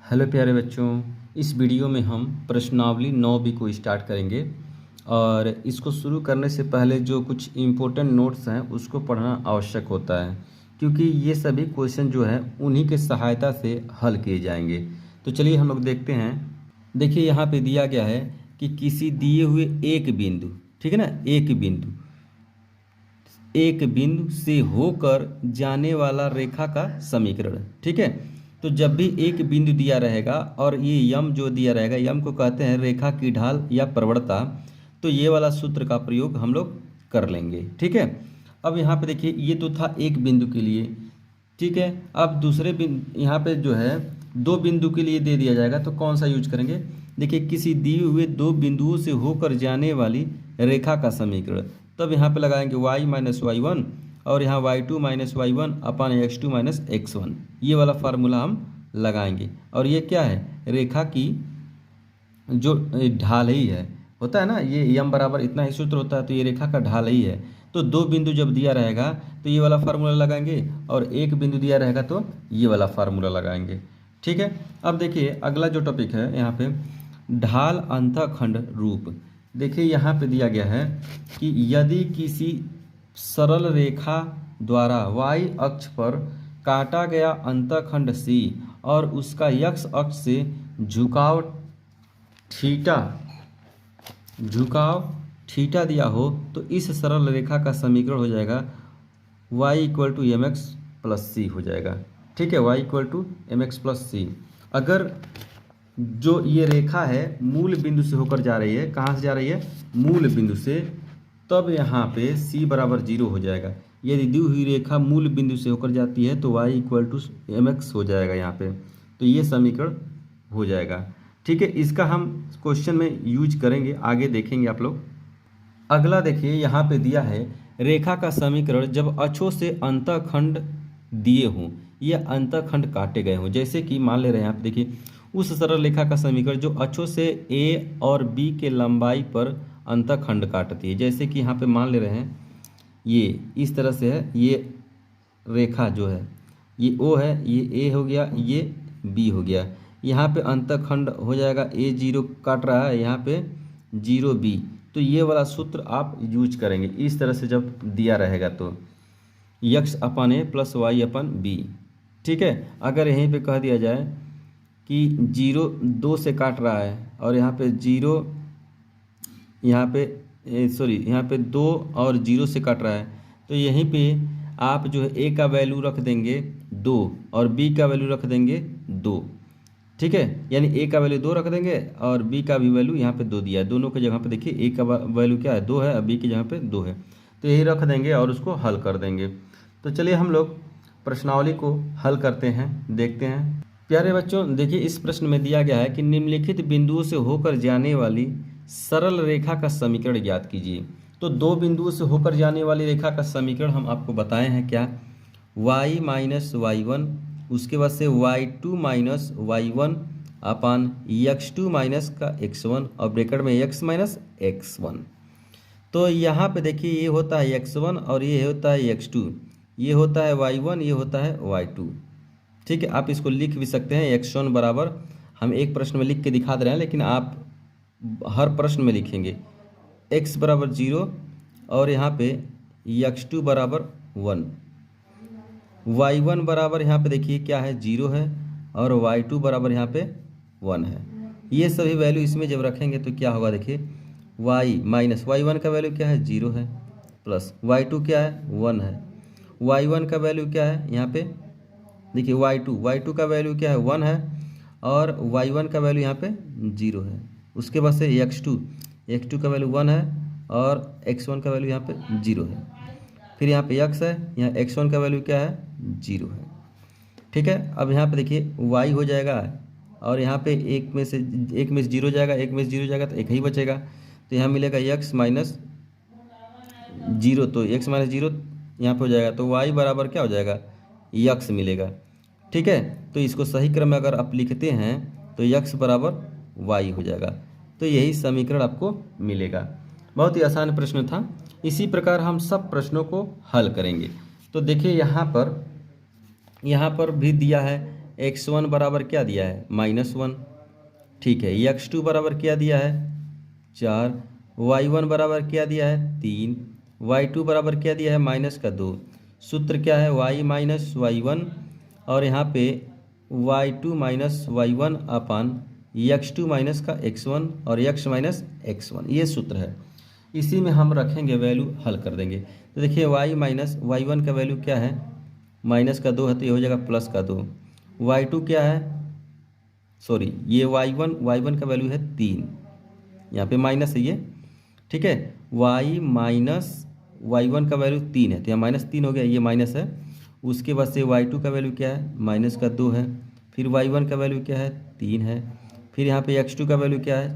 Hello प्यारे बच्चों, इस वीडियो में हम प्रश्नावली 9B को स्टार्ट करेंगे। और इसको शुरू करने से पहले जो कुछ इम्पोर्टेंट नोट्स हैं उसको पढ़ना आवश्यक होता है, क्योंकि ये सभी क्वेश्चन जो है उन्हीं के सहायता से हल किए जाएंगे। तो चलिए हम लोग देखते हैं। देखिए यहाँ पे दिया गया है कि किसी दिए हुए एक बिंदु, ठीक है ना, एक बिंदु से होकर जाने वाला रेखा का समीकरण। ठीक है, तो जब भी एक बिंदु दिया रहेगा और ये यम जो दिया रहेगा, यम को कहते हैं रेखा की ढाल या प्रवणता, तो ये वाला सूत्र का प्रयोग हम लोग कर लेंगे। ठीक है, अब यहाँ पे देखिए ये तो था एक बिंदु के लिए। ठीक है, अब दूसरे बिंदु यहाँ पे जो है दो बिंदु के लिए दे दिया जाएगा, तो कौन सा यूज करेंगे। देखिए किसी दिए हुए दो बिंदुओं से होकर जाने वाली रेखा का समीकरण, तब यहाँ पे लगाएंगे y माइनस वाई वन और यहाँ y2 minus y one upon x2 minus x1, ये वाला फार्मूला हम लगाएंगे। और ये क्या है, रेखा की जो ढाल ही है, होता है ना, ये यम बराबर इतना ही सूत्र होता है, तो ये रेखा का ढाल ही है। तो दो बिंदु जब दिया रहेगा तो ये वाला फार्मूला लगाएंगे, और एक बिंदु दिया रहेगा तो ये वाला फार्मूला लगाएंगे। ठीक है, अब देखिए अगला जो टॉपिक है यहाँ पे ढाल अंतःखंड रूप। देखिए यहाँ पे दिया गया है कि यदि किसी सरल रेखा द्वारा y अक्ष पर काटा गया अंतःखंड C और उसका x अक्ष से झुकाव थीटा दिया हो, तो इस सरल रेखा का समीकरण हो जाएगा y equal to M X plus C हो जाएगा। ठीक है, y equal to M X plus C. अगर जो ये रेखा है मूल बिंदु से होकर जा रही है, कहाँ से जा रही है, मूल बिंदु से, तब यहाँ पे c बराबर 0 हो जाएगा। यदि दी हुई रेखा मूल बिंदु से होकर जाती है तो y equal to M x हो जाएगा यहाँ पे, तो ये समीकरण हो जाएगा। ठीक है, इसका हम क्वेश्चन में यूज करेंगे, आगे देखेंगे आप लोग। अगला देखिए यहाँ पे दिया है रेखा का समीकरण जब अक्षों से अंतःखंड दिए हों या अंतःखंड काटे गए हों। जैसे कि मान ले रहे हैं आप, देखिए उस सरल रेखा का समीकरण जो अक्षों से ए और बी के लंबाई पर अंतःखंड काटती है। जैसे कि यहाँ पे मान ले रहे हैं ये इस तरह से है, ये रेखा जो है ये ओ है, ये ए हो गया, ये बी हो गया। यहाँ पे अंतःखंड हो जाएगा, ए 0 काट रहा है, यहाँ पे 0b, तो ये वाला सूत्र आप यूज करेंगे इस तरह से जब दिया रहेगा तो x upon a plus y upon B. ठीक है, अगर यहीं पे कह दिया जाए कि 0 2 से काट रहा है और यहाँ पे 0, यहाँ पे सॉरी यहाँ पे 2 और 0 से काट रहा है, तो यहीं पे आप जो है a का वैल्यू रख देंगे 2 और b का वैल्यू रख देंगे 2। ठीक है, यानी a का वैल्यू 2 रख देंगे और b का भी वैल्यू यहाँ पे 2 दिया है। दोनों की जगह पे देखिए a का वैल्यू क्या है, 2 है, और b की जगह पे 2 है, तो यही रख देंगे और उसको हल कर देंगे। तो चलिए हम लोग प्रश्नावली को हल करते हैं, देखते हैं। प्यारे बच्चों देखिए इस प्रश्न में दिया गया है कि निम्नलिखित बिंदुओं से होकर जाने वाली सरल रेखा का समीकरण ज्ञात कीजिए। तो दो बिंदुओं से होकर जाने वाली रेखा का समीकरण हम आपको बताए हैं क्या, y माइनस वाई वन, उसके बाद से y2 minus y one upon x2 minus का x1 और ब्रैकेट में x माइनस x1। तो यहाँ पे देखिए ये होता है x1 और ये होता है x2, ये होता है y1, ये होता है y2। ठीक है, आप इसको लिख भी सकते हैं x1 बराबर, हम एक प्रश्न में लिख के दिखा दे रहे हैं, लेकिन आप हर प्रश्न में लिखेंगे x बराबर 0 और यहाँ पे x2 बराबर 1, y1 बराबर यहाँ पे देखिए क्या है 0 है, और y2 बराबर यहाँ पे 1 है। ये सभी वैल्यू इसमें जब रखेंगे तो क्या होगा, देखिए y माइनस y1 का वैल्यू क्या है 0 है, प्लस y2 क्या है 1 है, y1 का वैल्यू क्या है यहाँ पे देखिए y2 का वैल्यू क्या है 1 है, और y1 का वैल्यू यहाँ पे 0 है। उसके बाद से x2 का वैल्यू 1 है और x1 का वैल्यू यहाँ पे 0 है। फिर यहाँ पे x है, यहाँ x1 का वैल्यू क्या है 0 है। ठीक है, अब यहाँ पे देखिए y हो जाएगा, और यहाँ पे एक में से 0 जाएगा, एक में से 0 जाएगा तो एक ही बचेगा, तो यहाँ मिलेगा x माइनस 0, तो x माइनस 0 यहाँ पे हो जाएगा, तो y बराबर क्या हो जाएगा x मिलेगा। ठीक है, तो इसको सही क्रम में अगर आप लिखते हैं तो x बराबर y हो जाएगा, तो यही समीकरण आपको मिलेगा। बहुत ही आसान प्रश्न था। इसी प्रकार हम सब प्रश्नों को हल करेंगे। तो देखिए यहाँ पर भी दिया है x1 बराबर क्या दिया है -1, ठीक है। x2 बराबर क्या दिया है 4, y1 बराबर क्या दिया है 3, y2 बराबर क्या दिया है -2। सूत्र क्या है y माइनस y1 और यहाँ पे y2 माइनस y1 अपान x2 माइनस का x1 और x माइनस x1, ये सूत्र है। इसी में हम रखेंगे वैल्यू, हल कर देंगे। तो देखिए y माइनस y1 का वैल्यू क्या है -2 है, तो ये हो जाएगा +2। y2 क्या है, सॉरी ये y1 का वैल्यू है 3, यहाँ पे माइनस है ये, ठीक है। y माइनस y1 का वैल्यू 3 है, तो यहाँ -3 हो गया, ये माइनस है। उसके बाद से y2 का वैल्यू क्या है -2 है, फिर y1 का वैल्यू क्या है 3 है, फिर यहाँ पे x2 का वैल्यू क्या है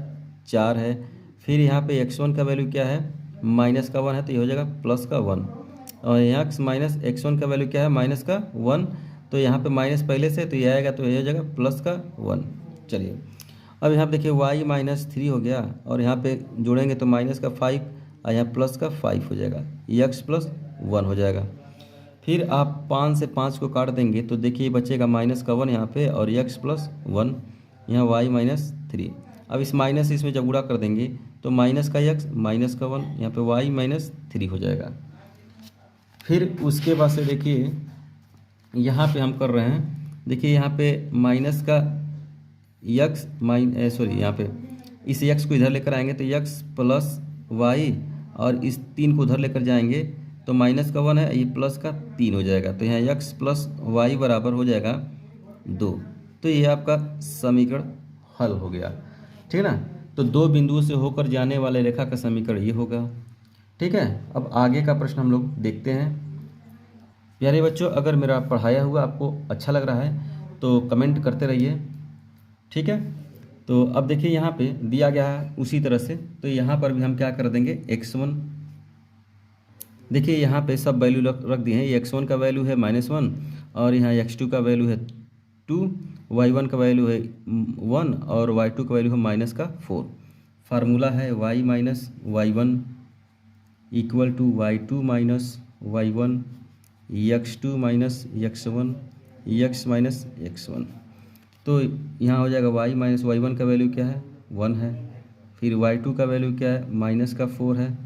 4 है, फिर यहाँ पे x1 का वैल्यू क्या है -1 है, तो ये हो जाएगा +1। और यहाँ x1 का वैल्यू क्या है -1, तो यहाँ पे माइनस पहले से, तो ये आएगा, तो ये हो जाएगा +1। चलिए अब यहाँ पे देखिए y -3 हो गया और यहाँ पे जोड़ेंगे तो -5 और यहाँ +5 हो जाएगा, x +1 हो जाएगा। फिर आप 5 से 5 को काट देंगे तो देखिए बचेगा -1 यहाँ पे और x +1, यहाँ y -3। अब इस माइनस इसमें जब गुणा कर देंगे तो माइनस का x -1, यहाँ पे y -3 हो जाएगा। फिर उसके बाद से देखिए यहाँ पे हम कर रहे हैं, देखिए यहाँ पे माइनस का x यहाँ पे इस x को इधर लेकर आएंगे तो x + y और इस 3 को उधर लेकर जाएंगे तो -1 है, ये +3 हो जाएगा, तो यहाँ x + y बराबर हो जाएगा 2। तो ये आपका समीकरण हल हो गया, ठीक है ना। तो दो बिंदुओं से होकर जाने वाले रेखा का समीकरण ये होगा, ठीक है। अब आगे का प्रश्न हम लोग देखते हैं। प्यारे बच्चों, अगर मेरा पढ़ाया हुआ आपको अच्छा लग रहा है तो कमेंट करते रहिए, ठीक है। तो अब देखिए यहाँ पे दिया गया है उसी तरह से, तो यहाँ पर भी हम क्या कर देंगे x1, देखिए यहाँ पे सब वैल्यू रख दिए हैं। x1 का वैल्यू है -1 और यहाँ x2 का वैल्यू है 2, y1 का वैल्यू है 1 और y2 का वैल्यू है -4। फार्मूला है y minus y1 equal to y2 minus y1 x2 minus x1 x minus x1। तो यहाँ हो जाएगा y माइनस y1 का वैल्यू क्या है 1 है, फिर y2 का वैल्यू क्या है -4 है,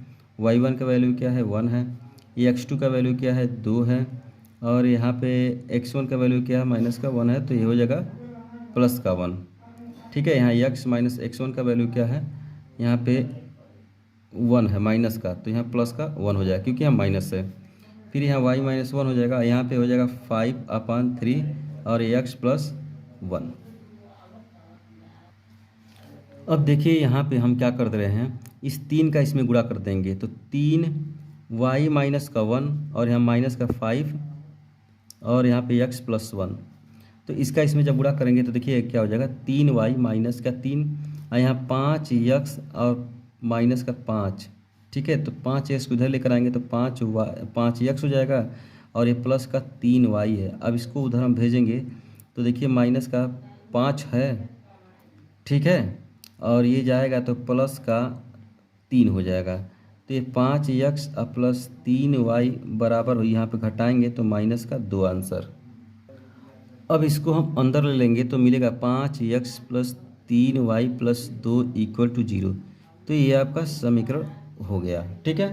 y1 का वैल्यू क्या है 1 है, x2 का वैल्यू क्या है 2 है और यहाँ पे x1 का वैल्यू क्या है -1 है, तो ये हो जाएगा +1, ठीक है। यहाँ x माइनस x1 का वैल्यू क्या है, यहाँ पे 1 है माइनस का, तो यहाँ +1 हो जाएगा क्योंकि यहाँ माइनस है। फिर यहाँ y -1 हो जाएगा, यहाँ पे हो जाएगा 5/3 और x +1। अब देखिए यहाँ पे हम क्या कर दे रहे हैं, इस 3 का इसमें गुणा कर देंगे तो 3 y -1 और यहाँ -5 और यहाँ पे x +1। तो इसका इसमें जब गुणा करेंगे तो देखिए क्या हो जाएगा 3y -3 और यहाँ 5x और -5, ठीक है। तो 5x को इधर लेकर आएंगे तो 5x हो जाएगा और ये +3y है। अब इसको उधर हम भेजेंगे तो देखिए -5 है, ठीक है, और ये जाएगा तो +3 हो जाएगा। तो ये 5x + 3y बराबर हो, यहाँ पे घटाएंगे तो -2 आंसर। अब इसको हम अंदर ले लेंगे तो मिलेगा 5x + 3y + 2 = 0। तो ये आपका समीकरण हो गया, ठीक है।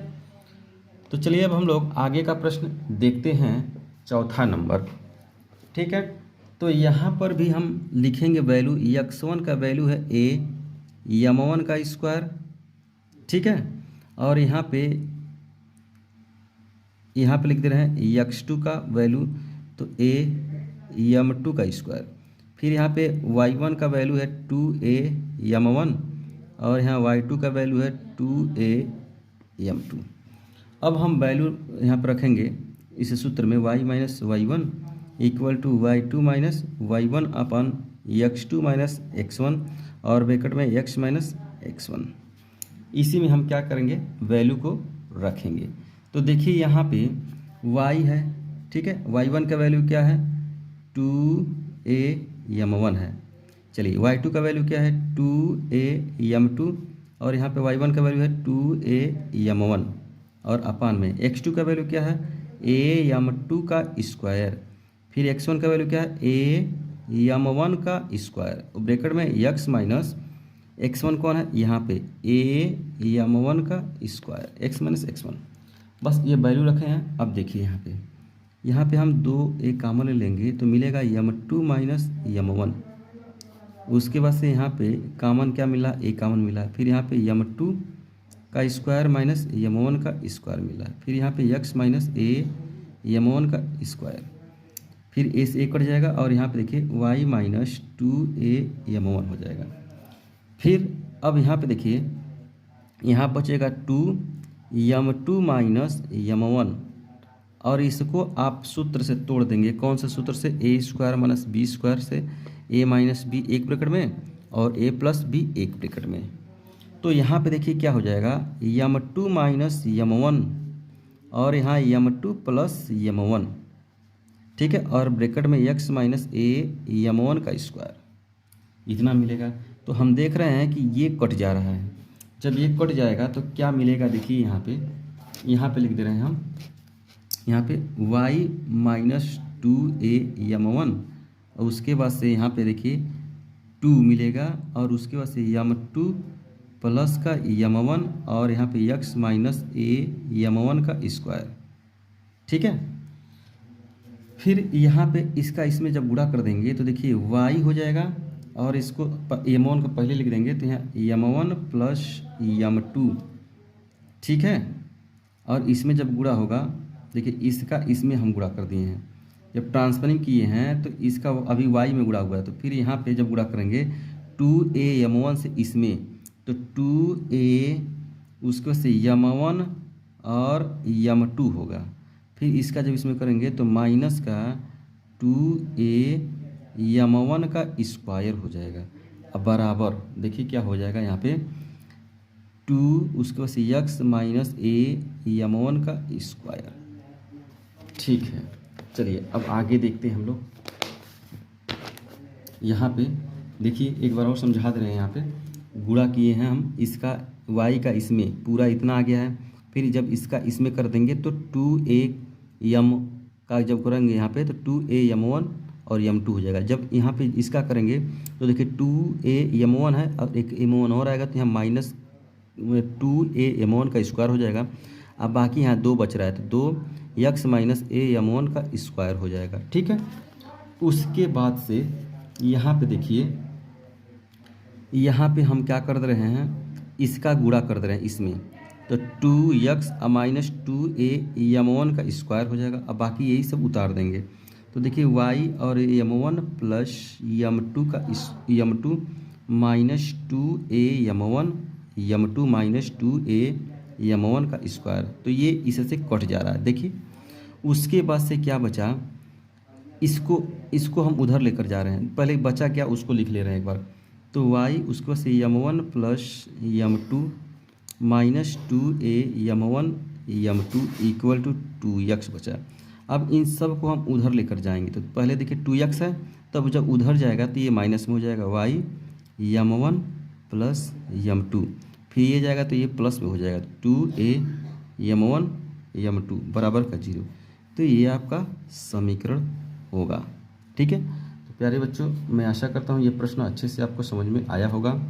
तो चलिए अब हम लोग आगे का प्रश्न देखते हैं, चौथा नंबर, ठीक है। तो यहाँ पर भी हम लिखेंगे वैल्यू, x1 का वैल्यू है a m1 का स्क्वायर, ठीक है। और यहाँ पे लिख दे रहे हैं x2 का वैल्यू तो a m2 का स्क्वायर। फिर यहाँ पे y1 का वैल्यू है 2a m1 और यहाँ y2 का वैल्यू है 2a m2। अब हम वैल्यू यहाँ पर रखेंगे इस सूत्र में y minus y1 equal to y2 minus y1 upon x2 minus x1 और ब्रैकेट में x माइनस x1। इसी में हम क्या करेंगे, वैल्यू को रखेंगे। तो देखिए यहाँ पे y है, ठीक है, y1 का वैल्यू क्या है 2a m1 है। चलिए y2 का वैल्यू क्या है 2a m2 और यहाँ पे y1 का वैल्यू है 2a m1 और अपान में x2 का वैल्यू क्या है a m2 का स्क्वायर। फिर x1 का वैल्यू क्या है a m1 का स्क्वायर, ब्रैकेट में x माइनस x1 कौन है यहाँ पे a m1 का स्क्वायर, x माइनस x1, बस ये वैल्यू रखे हैं। अब देखिए यहाँ पे हम दो a कॉमन ले लेंगे तो मिलेगा m2 माइनस m1। उसके बाद से यहाँ पे कॉमन क्या मिला, a कॉमन मिला, फिर यहाँ पे m2 का स्क्वायर माइनस m1 का स्क्वायर मिला, फिर यहाँ पे x माइनस a m1 का स्क्वायर, फिर a से a कट जाएगा और यहाँ पे देखिए y माइनस 2a m1 हो जाएगा। फिर अब यहाँ पे देखिए यहाँ बचेगा 2m2 माइनस m1 और इसको आप सूत्र से तोड़ देंगे। कौन से सूत्र से, a square minus b square से, a माइनस b एक ब्रैकेट में और a प्लस b एक ब्रैकेट में। तो यहाँ पे देखिए क्या हो जाएगा, m2 माइनस m1 और यहाँ m2 प्लस m1, ठीक है, और ब्रैकेट में x माइनस a m1 का स्क्वायर, इतना मिलेगा। तो हम देख रहे हैं कि ये कट जा रहा है। जब ये कट जाएगा तो क्या मिलेगा, देखिए यहाँ पे लिख दे रहे हैं हम, यहाँ पे y माइनस 2a m1 और उसके बाद से यहाँ पे देखिए 2 मिलेगा और उसके बाद से m2 प्लस का m1 और यहाँ पे x माइनस a m1 का स्क्वायर, ठीक है। फिर यहाँ पे इसका इसमें जब गुणा कर देंगे तो देखिए y हो जाएगा और इसको m1 को पहले लिख देंगे तो यहाँ m1 प्लस m2, ठीक है। और इसमें जब गुणा होगा, देखिए इसका इसमें हम गुणा कर दिए हैं, जब ट्रांसफरिंग किए हैं तो इसका अभी y में गुणा हुआ है, तो फिर यहाँ पे जब गुणा करेंगे 2a m1 से इसमें तो 2a उसको से m1 और m2 होगा। फिर इसका जब इसमें करेंगे तो माइनस का 2a m1 का स्क्वायर हो जाएगा। अब बराबर देखिए क्या हो जाएगा, यहाँ पे 2 उसके बाद x माइनस a m1 का स्क्वायर, ठीक है। चलिए अब आगे देखते हैं हम लोग। यहाँ पे देखिए एक बार और समझा दे रहे हैं, यहाँ पे गुणा किए हैं हम, इसका y का इसमें पूरा इतना आ गया है, फिर जब इसका इसमें कर देंगे तो 2a m का जब करेंगे यहाँ पे तो 2a m1 और m2 हो जाएगा। जब यहाँ पे इसका करेंगे तो देखिए 2a m1 है और एक m1 और आएगा तो यहाँ माइनस 2a m1 का स्क्वायर हो जाएगा। अब बाकी यहाँ 2 बच रहा है तो 2x माइनस a m1 का स्क्वायर हो जाएगा, ठीक है। उसके बाद से यहाँ पे देखिए, यहाँ पे हम क्या कर दे रहे हैं, इसका गुणा कर दे रहे हैं इसमें, तो 2x माइनस 2a m1 का स्क्वायर हो जाएगा। अब बाकी यही सब उतार देंगे तो देखिए y और m1 प्लस m2 का m2 minus 2a m1 m2 minus 2a m1 का स्क्वायर, तो ये इससे कट जा रहा है। देखिए उसके बाद से क्या बचा, इसको हम उधर लेकर जा रहे हैं, पहले बचा क्या उसको लिख ले रहे हैं एक बार, तो y उसको से m1 plus m2 minus 2a m1 m2 equal to 2x बचा। अब इन सब को हम उधर लेकर जाएंगे तो पहले देखिए 2x है, तब जब उधर जाएगा तो ये माइनस में हो जाएगा y m1 प्लस m2, फिर ये जाएगा तो ये प्लस में हो जाएगा 2a m1 m2 बराबर का 0। तो ये आपका समीकरण होगा, ठीक है। तो प्यारे बच्चों, मैं आशा करता हूँ ये प्रश्न अच्छे से आपको समझ में आया होगा।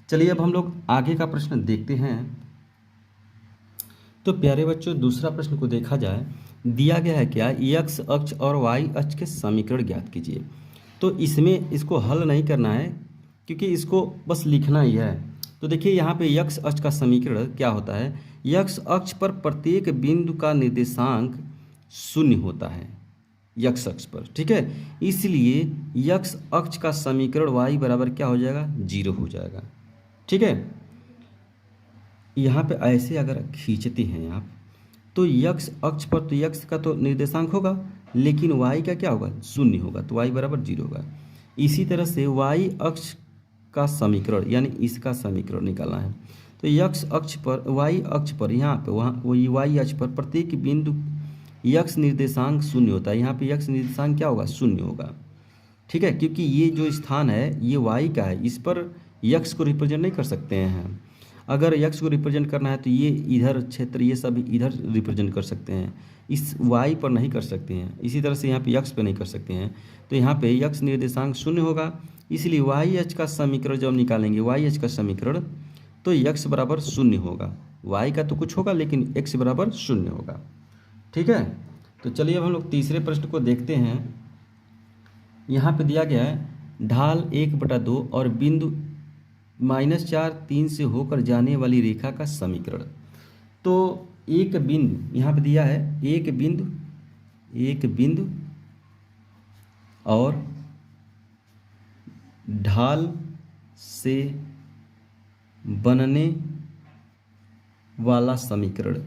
चलिए अब हम लोग आगे का प्रश्न देखते हैं। तो प्यारे बच्चों, दूसरा प्रश्न को देखा जाए, दिया गया है क्या, x अक्ष और y अक्ष के समीकरण ज्ञात कीजिए। तो इसमें इसको हल नहीं करना है क्योंकि इसको बस लिखना ही है। तो देखिए यहाँ पे x अक्ष का समीकरण क्या होता है, x अक्ष पर प्रत्येक बिंदु का निर्देशांक 0 होता है x अक्ष पर, ठीक है। इसलिए x अक्ष का समीकरण y बराबर क्या हो जाएगा, 0 हो जाएगा, ठीक है। यहाँ पे ऐसे अगर खींचते हैं आप तो x अक्ष पर तो x का तो निर्देशांक होगा लेकिन y का क्या होगा, 0 होगा, तो y बराबर 0 होगा। इसी तरह से y अक्ष का समीकरण यानी इसका समीकरण निकालना है तो x अक्ष पर y अक्ष पर यहाँ पे वहाँ वही y अक्ष पर प्रत्येक बिंदु x निर्देशांक 0 होता है। यहाँ पे x निर्देशांक क्या होगा, 0 होगा, ठीक है, क्योंकि ये जो स्थान है ये y का है, इस पर x को रिप्रेजेंट नहीं कर सकते हैं। अगर x को रिप्रेजेंट करना है तो ये इधर क्षेत्र ये सब इधर रिप्रेजेंट कर सकते हैं, इस y पर नहीं कर सकते हैं, इसी तरह से यहाँ पे x पे नहीं कर सकते हैं। तो यहाँ पे x निर्देशांक शून्य होगा, इसलिए वाई एच का समीकरण जब हम निकालेंगे वाई एच का समीकरण तो x बराबर शून्य होगा। y का तो कुछ होगा लेकिन x बराबर शून्य होगा। ठीक है, तो चलिए अब हम लोग तीसरे प्रश्न को देखते हैं। यहाँ पे दिया गया है ढाल 1/2 और बिंदु -4 3 से होकर जाने वाली रेखा का समीकरण। तो एक बिंदु यहाँ पे दिया है, एक बिंदु और ढाल से बनने वाला समीकरण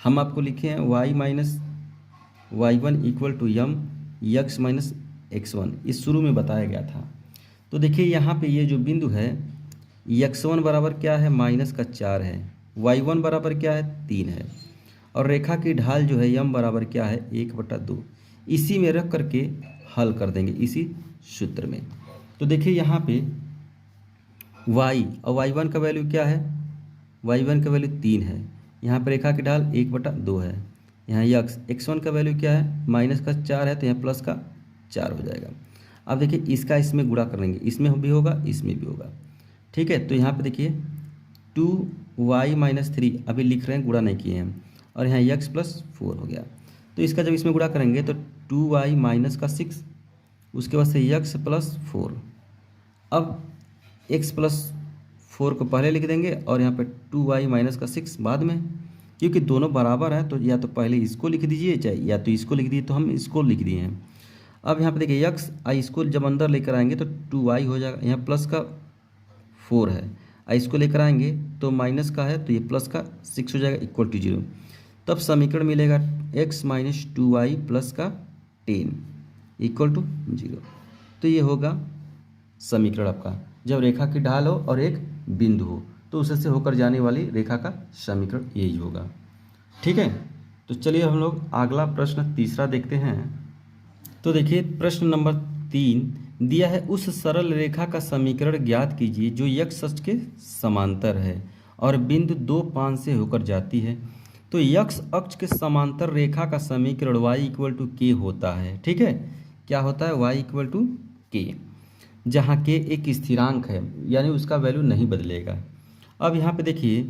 हम आपको लिखे हैं y-y1 equal to m x minus x1, इस शुरू में बताया गया था। तो देखिए यहाँ पे ये जो बिंदु है x1 बराबर क्या है -4 है, y1 बराबर क्या है 3 है, और रेखा की ढाल जो है m बराबर क्या है 1/2। इसी में रख करके हल कर देंगे इसी सूत्र में। तो देखिए यहाँ पे y और y1 का वैल्यू क्या है, y1 का वैल्यू 3 है, यहाँ पर रेखा की ढाल 1/2 है, यहाँ x1 का वैल्यू क्या है -4 है, तो यहाँ +4 हो जाएगा। अब देखिए इसका इसमें गुणा कर लेंगे, इसमें भी होगा इसमें भी होगा। ठीक है, तो यहाँ पे देखिए 2y - 3 अभी लिख रहे हैं, गुणा नहीं किए हैं, और यहाँ x + 4 हो गया। तो इसका जब इसमें गुणा करेंगे तो 2y - 6, उसके बाद से x + 4। अब x + 4 को पहले लिख देंगे और यहाँ पे 2y - 6 बाद में, क्योंकि दोनों बराबर हैं तो या तो पहले इसको लिख दीजिए चाहे या तो इसको लिख दीजिए, तो हम इसको लिख दिए हैं। अब यहाँ पे देखिए x इसको जब अंदर लेकर आएंगे तो 2y हो जाएगा, यहाँ प्लस का 4 है, इसको लेकर आएंगे तो माइनस का है तो ये प्लस का 6 हो जाएगा इक्वल टू 0। तब समीकरण मिलेगा x - 2y + का 10 इक्वल टू 0। तो ये होगा समीकरण आपका, जब रेखा की ढाल हो और एक बिंदु हो तो उससे होकर जाने वाली रेखा का समीकरण यही होगा। ठीक है, तो चलिए हम लोग अगला प्रश्न तीसरा देखते हैं। तो देखिए प्रश्न नंबर 3 दिया है, उस सरल रेखा का समीकरण ज्ञात कीजिए जो x अक्ष के समांतर है और बिंदु 2 5 से होकर जाती है। तो x अक्ष के समांतर रेखा का समीकरण y = k होता है। ठीक है, क्या होता है, y = k, जहाँ k एक स्थिरांक है यानी उसका वैल्यू नहीं बदलेगा। अब यहाँ पे देखिए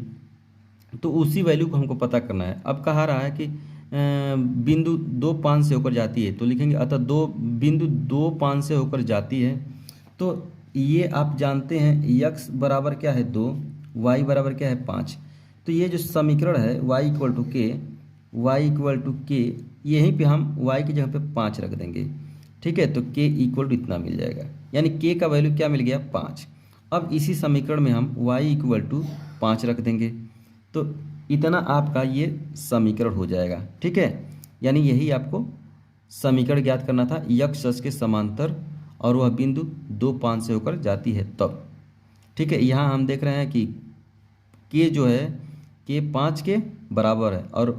तो उसी वैल्यू को हमको पता करना है। अब कहा रहा है कि बिंदु 2 5 से होकर जाती है, तो लिखेंगे अतः बिंदु 2 5 से होकर जाती है। तो ये आप जानते हैं x बराबर क्या है 2, y बराबर क्या है 5। तो ये जो समीकरण है y = k, यहीं पे हम y की जगह पे 5 रख देंगे। ठीक है, तो k = इतना मिल जाएगा, यानी k का वैल्यू क्या मिल गया 5। अब इसी समीकरण में हम y = 5 रख देंगे, तो इतना आपका ये समीकरण हो जाएगा। ठीक है, यानी यही आपको समीकरण ज्ञात करना था, x अक्ष के समांतर और वह बिंदु 2 5 से होकर जाती है तब। ठीक है, यहाँ हम देख रहे हैं कि k जो है k 5 के बराबर है और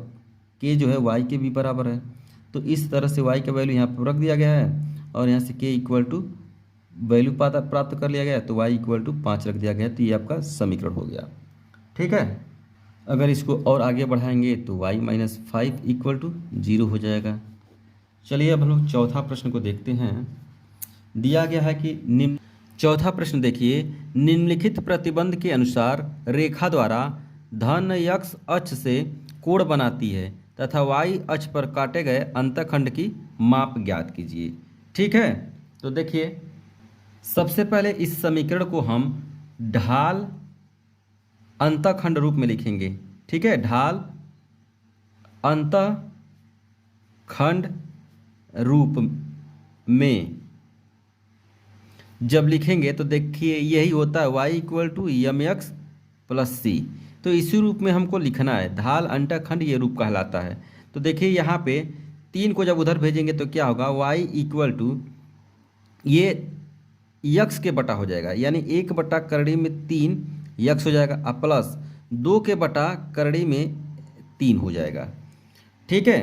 k जो है y के भी बराबर है। तो इस तरह से y का वैल्यू यहाँ पर रख दिया गया है और यहाँ से k = वैल्यू प्राप्त कर लिया गया, तो y = 5 रख दिया गया। तो ये आपका समीकरण हो गया। ठीक है, अगर इसको और आगे बढ़ाएंगे तो y - 5 = 0 हो जाएगा। चलिए अब हम लोग चौथा प्रश्न को देखते हैं। दिया गया है कि चौथा प्रश्न देखिए, निम्नलिखित प्रतिबंध के अनुसार रेखा द्वारा धन x अक्ष से कोण बनाती है तथा y अक्ष पर काटे गए अंतःखंड की माप ज्ञात कीजिए। ठीक है, तो देखिए सबसे पहले इस समीकरण को हम ढाल अंतःखंड रूप में लिखेंगे। ठीक है, ढाल अंतःखंड रूप में जब लिखेंगे तो देखिए यही होता है y = mx + c। तो इसी रूप में हमको लिखना है, ढाल अंतःखंड ये रूप कहलाता है। तो देखिए यहाँ पे 3 को जब उधर भेजेंगे तो क्या होगा, y = ये x के बटा हो जाएगा, यानी 1/3 x हो जाएगा और प्लस 2 के बटा करड़ी में 3 हो जाएगा। ठीक है,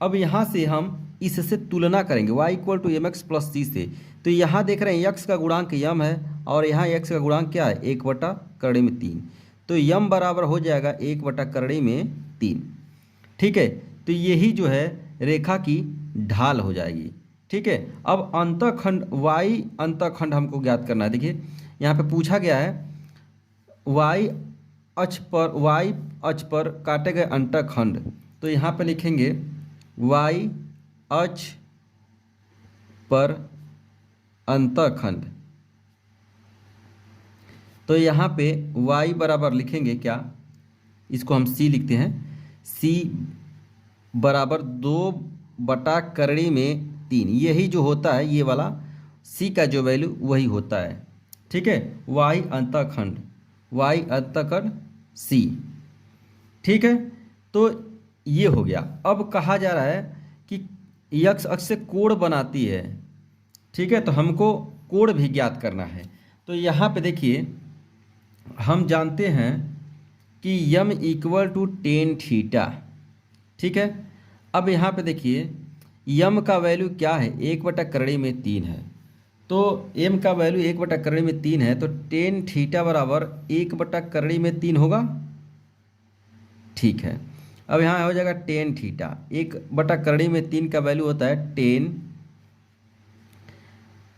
अब यहाँ से हम इससे तुलना करेंगे y = mx + c से। तो यहाँ देख रहे हैं x का गुणांक m है और यहाँ x का गुणांक क्या है 1/3। तो m बराबर हो जाएगा 1/3। ठीक है, तो यही जो है रेखा की ढाल हो जाएगी। ठीक है, अब अंतःखंड वाई अंतःखंड हमको ज्ञात करना है। देखिए यहाँ पे पूछा गया है वाई अक्ष पर काटे गए अंतःखंड, तो यहाँ पे लिखेंगे वाई अक्ष पर अंतःखंड। तो यहाँ पे y बराबर लिखेंगे क्या, इसको हम c लिखते हैं, c बराबर 2/3 यही जो होता है ये वाला c का जो वैल्यू वही होता है। ठीक है, y अंतःखंड c। ठीक है, तो ये हो गया। अब कहा जा रहा है कि x अक्ष से कोण बनाती है। ठीक है, तो हमको कोण भी ज्ञात करना है। तो यहाँ पे देखिए हम जानते हैं कि यम इक्वल टू टेन थीटा। ठीक है, अब यहाँ पे देखिए यम का वैल्यू क्या है, 1/3 है। तो एम का वैल्यू 1/3 है, तो टेन थीटा बराबर 1/3 होगा। ठीक है, अब यहाँ हो जाएगा टेन थीटा, 1/3 का वैल्यू होता है टेन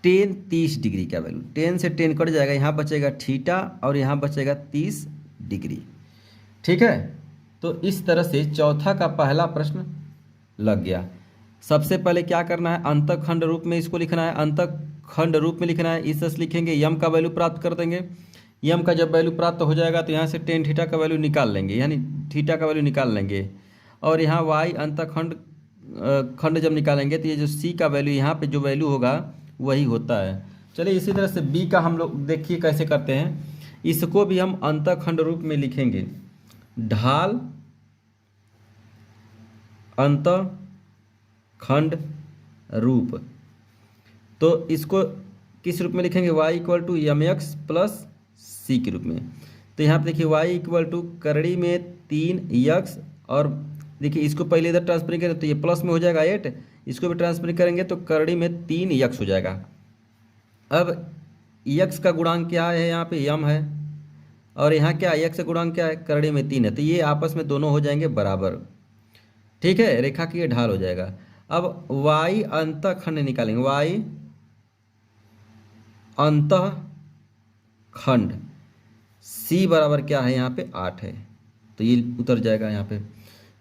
30 डिग्री का वैल्यू। 10 से 10 कट जाएगा, यहाँ बचेगा थीटा और यहाँ बचेगा 30 डिग्री। ठीक है, तो इस तरह से चौथा का पहला प्रश्न लग गया। सबसे पहले क्या करना है, अंतःखंड रूप में इसको लिखना है, अंतःखंड रूप में लिखना है। इस लिखेंगे, यम का वैल्यू प्राप्त कर देंगे। यम का जब वैल्यू प्राप्त हो जाएगा तो यहाँ से टेन थीटा का वैल्यू निकाल लेंगे, यानी थीटा का वैल्यू निकाल लेंगे। और यहाँ वाई अंतःखंड खंड जब निकालेंगे तो ये जो सी का वैल्यू यहाँ पे जो वैल्यू होगा वही होता है। चलिए इसी तरह से बी का हम लोग देखिए कैसे करते हैं। इसको भी हम अंतःखंड रूप में लिखेंगे, ढाल अंतःखंड रूप। तो इसको किस रूप में लिखेंगे, y equal to M X plus C के रूप में। तो यहाँ पे देखिए y इक्वल टू करड़ी में 3x, और देखिए इसको पहले इधर ट्रांसफर करें तो ये प्लस में हो जाएगा 8, इसको भी ट्रांसफर करेंगे तो करड़ी में 3x हो जाएगा। अब x का गुणांक क्या है, यहाँ पे m है, और यहाँ क्या x का गुणांक क्या है, करड़ी में 3 है, तो ये आपस में दोनों हो जाएंगे बराबर। ठीक है, रेखा की ये ढाल हो जाएगा। अब y अंतःखंड निकालेंगे, y अंतःखंड c बराबर क्या है, यहाँ पे 8 है, तो ये उतर जाएगा यहाँ पे।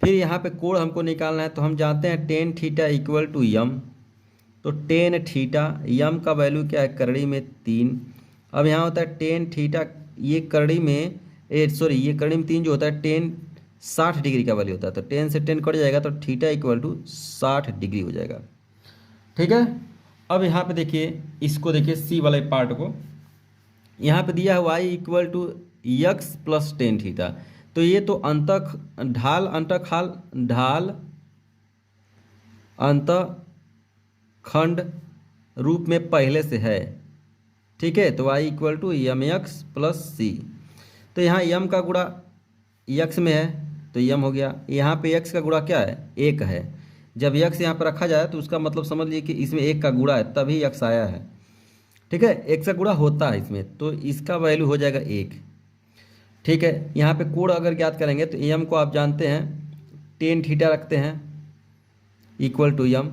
फिर यहाँ पे कोण हमको निकालना है, तो हम जानते हैं टेन थीटा इक्वल टू यम। तो टेन थीटा, यम का वैल्यू क्या है, करड़ी में 3। अब यहाँ होता है टेन थीटा, ये करड़ी में ये करड़ी में 3 जो होता है टेन 60 डिग्री का वैल्यू होता है, तो 10 से 10 कट जाएगा तो थीटा इक्वल टू 60 डिग्री हो जाएगा। ठीक है, अब यहाँ पे देखिए इसको देखिए सी वाले पार्ट को, यहाँ पे दिया है y equal to x plus ten theta. तो ये तो ढाल अंतःखंड रूप में पहले से है। ठीक है, तो y equal to M X plus C. तो यहाँ m का गुणा x में है तो m हो गया, यहाँ पे x का गुणा क्या है, 1 है। जब x यहाँ पर रखा जाए तो उसका मतलब समझ लीजिए कि इसमें 1 का गुणा है तभी x आया है। ठीक है, 1 का गुणा होता है इसमें, तो इसका वैल्यू हो जाएगा 1। ठीक है, यहाँ पे कोण अगर ज्ञात करेंगे तो m को आप जानते हैं टेन थीटा रखते हैं इक्वल टू m,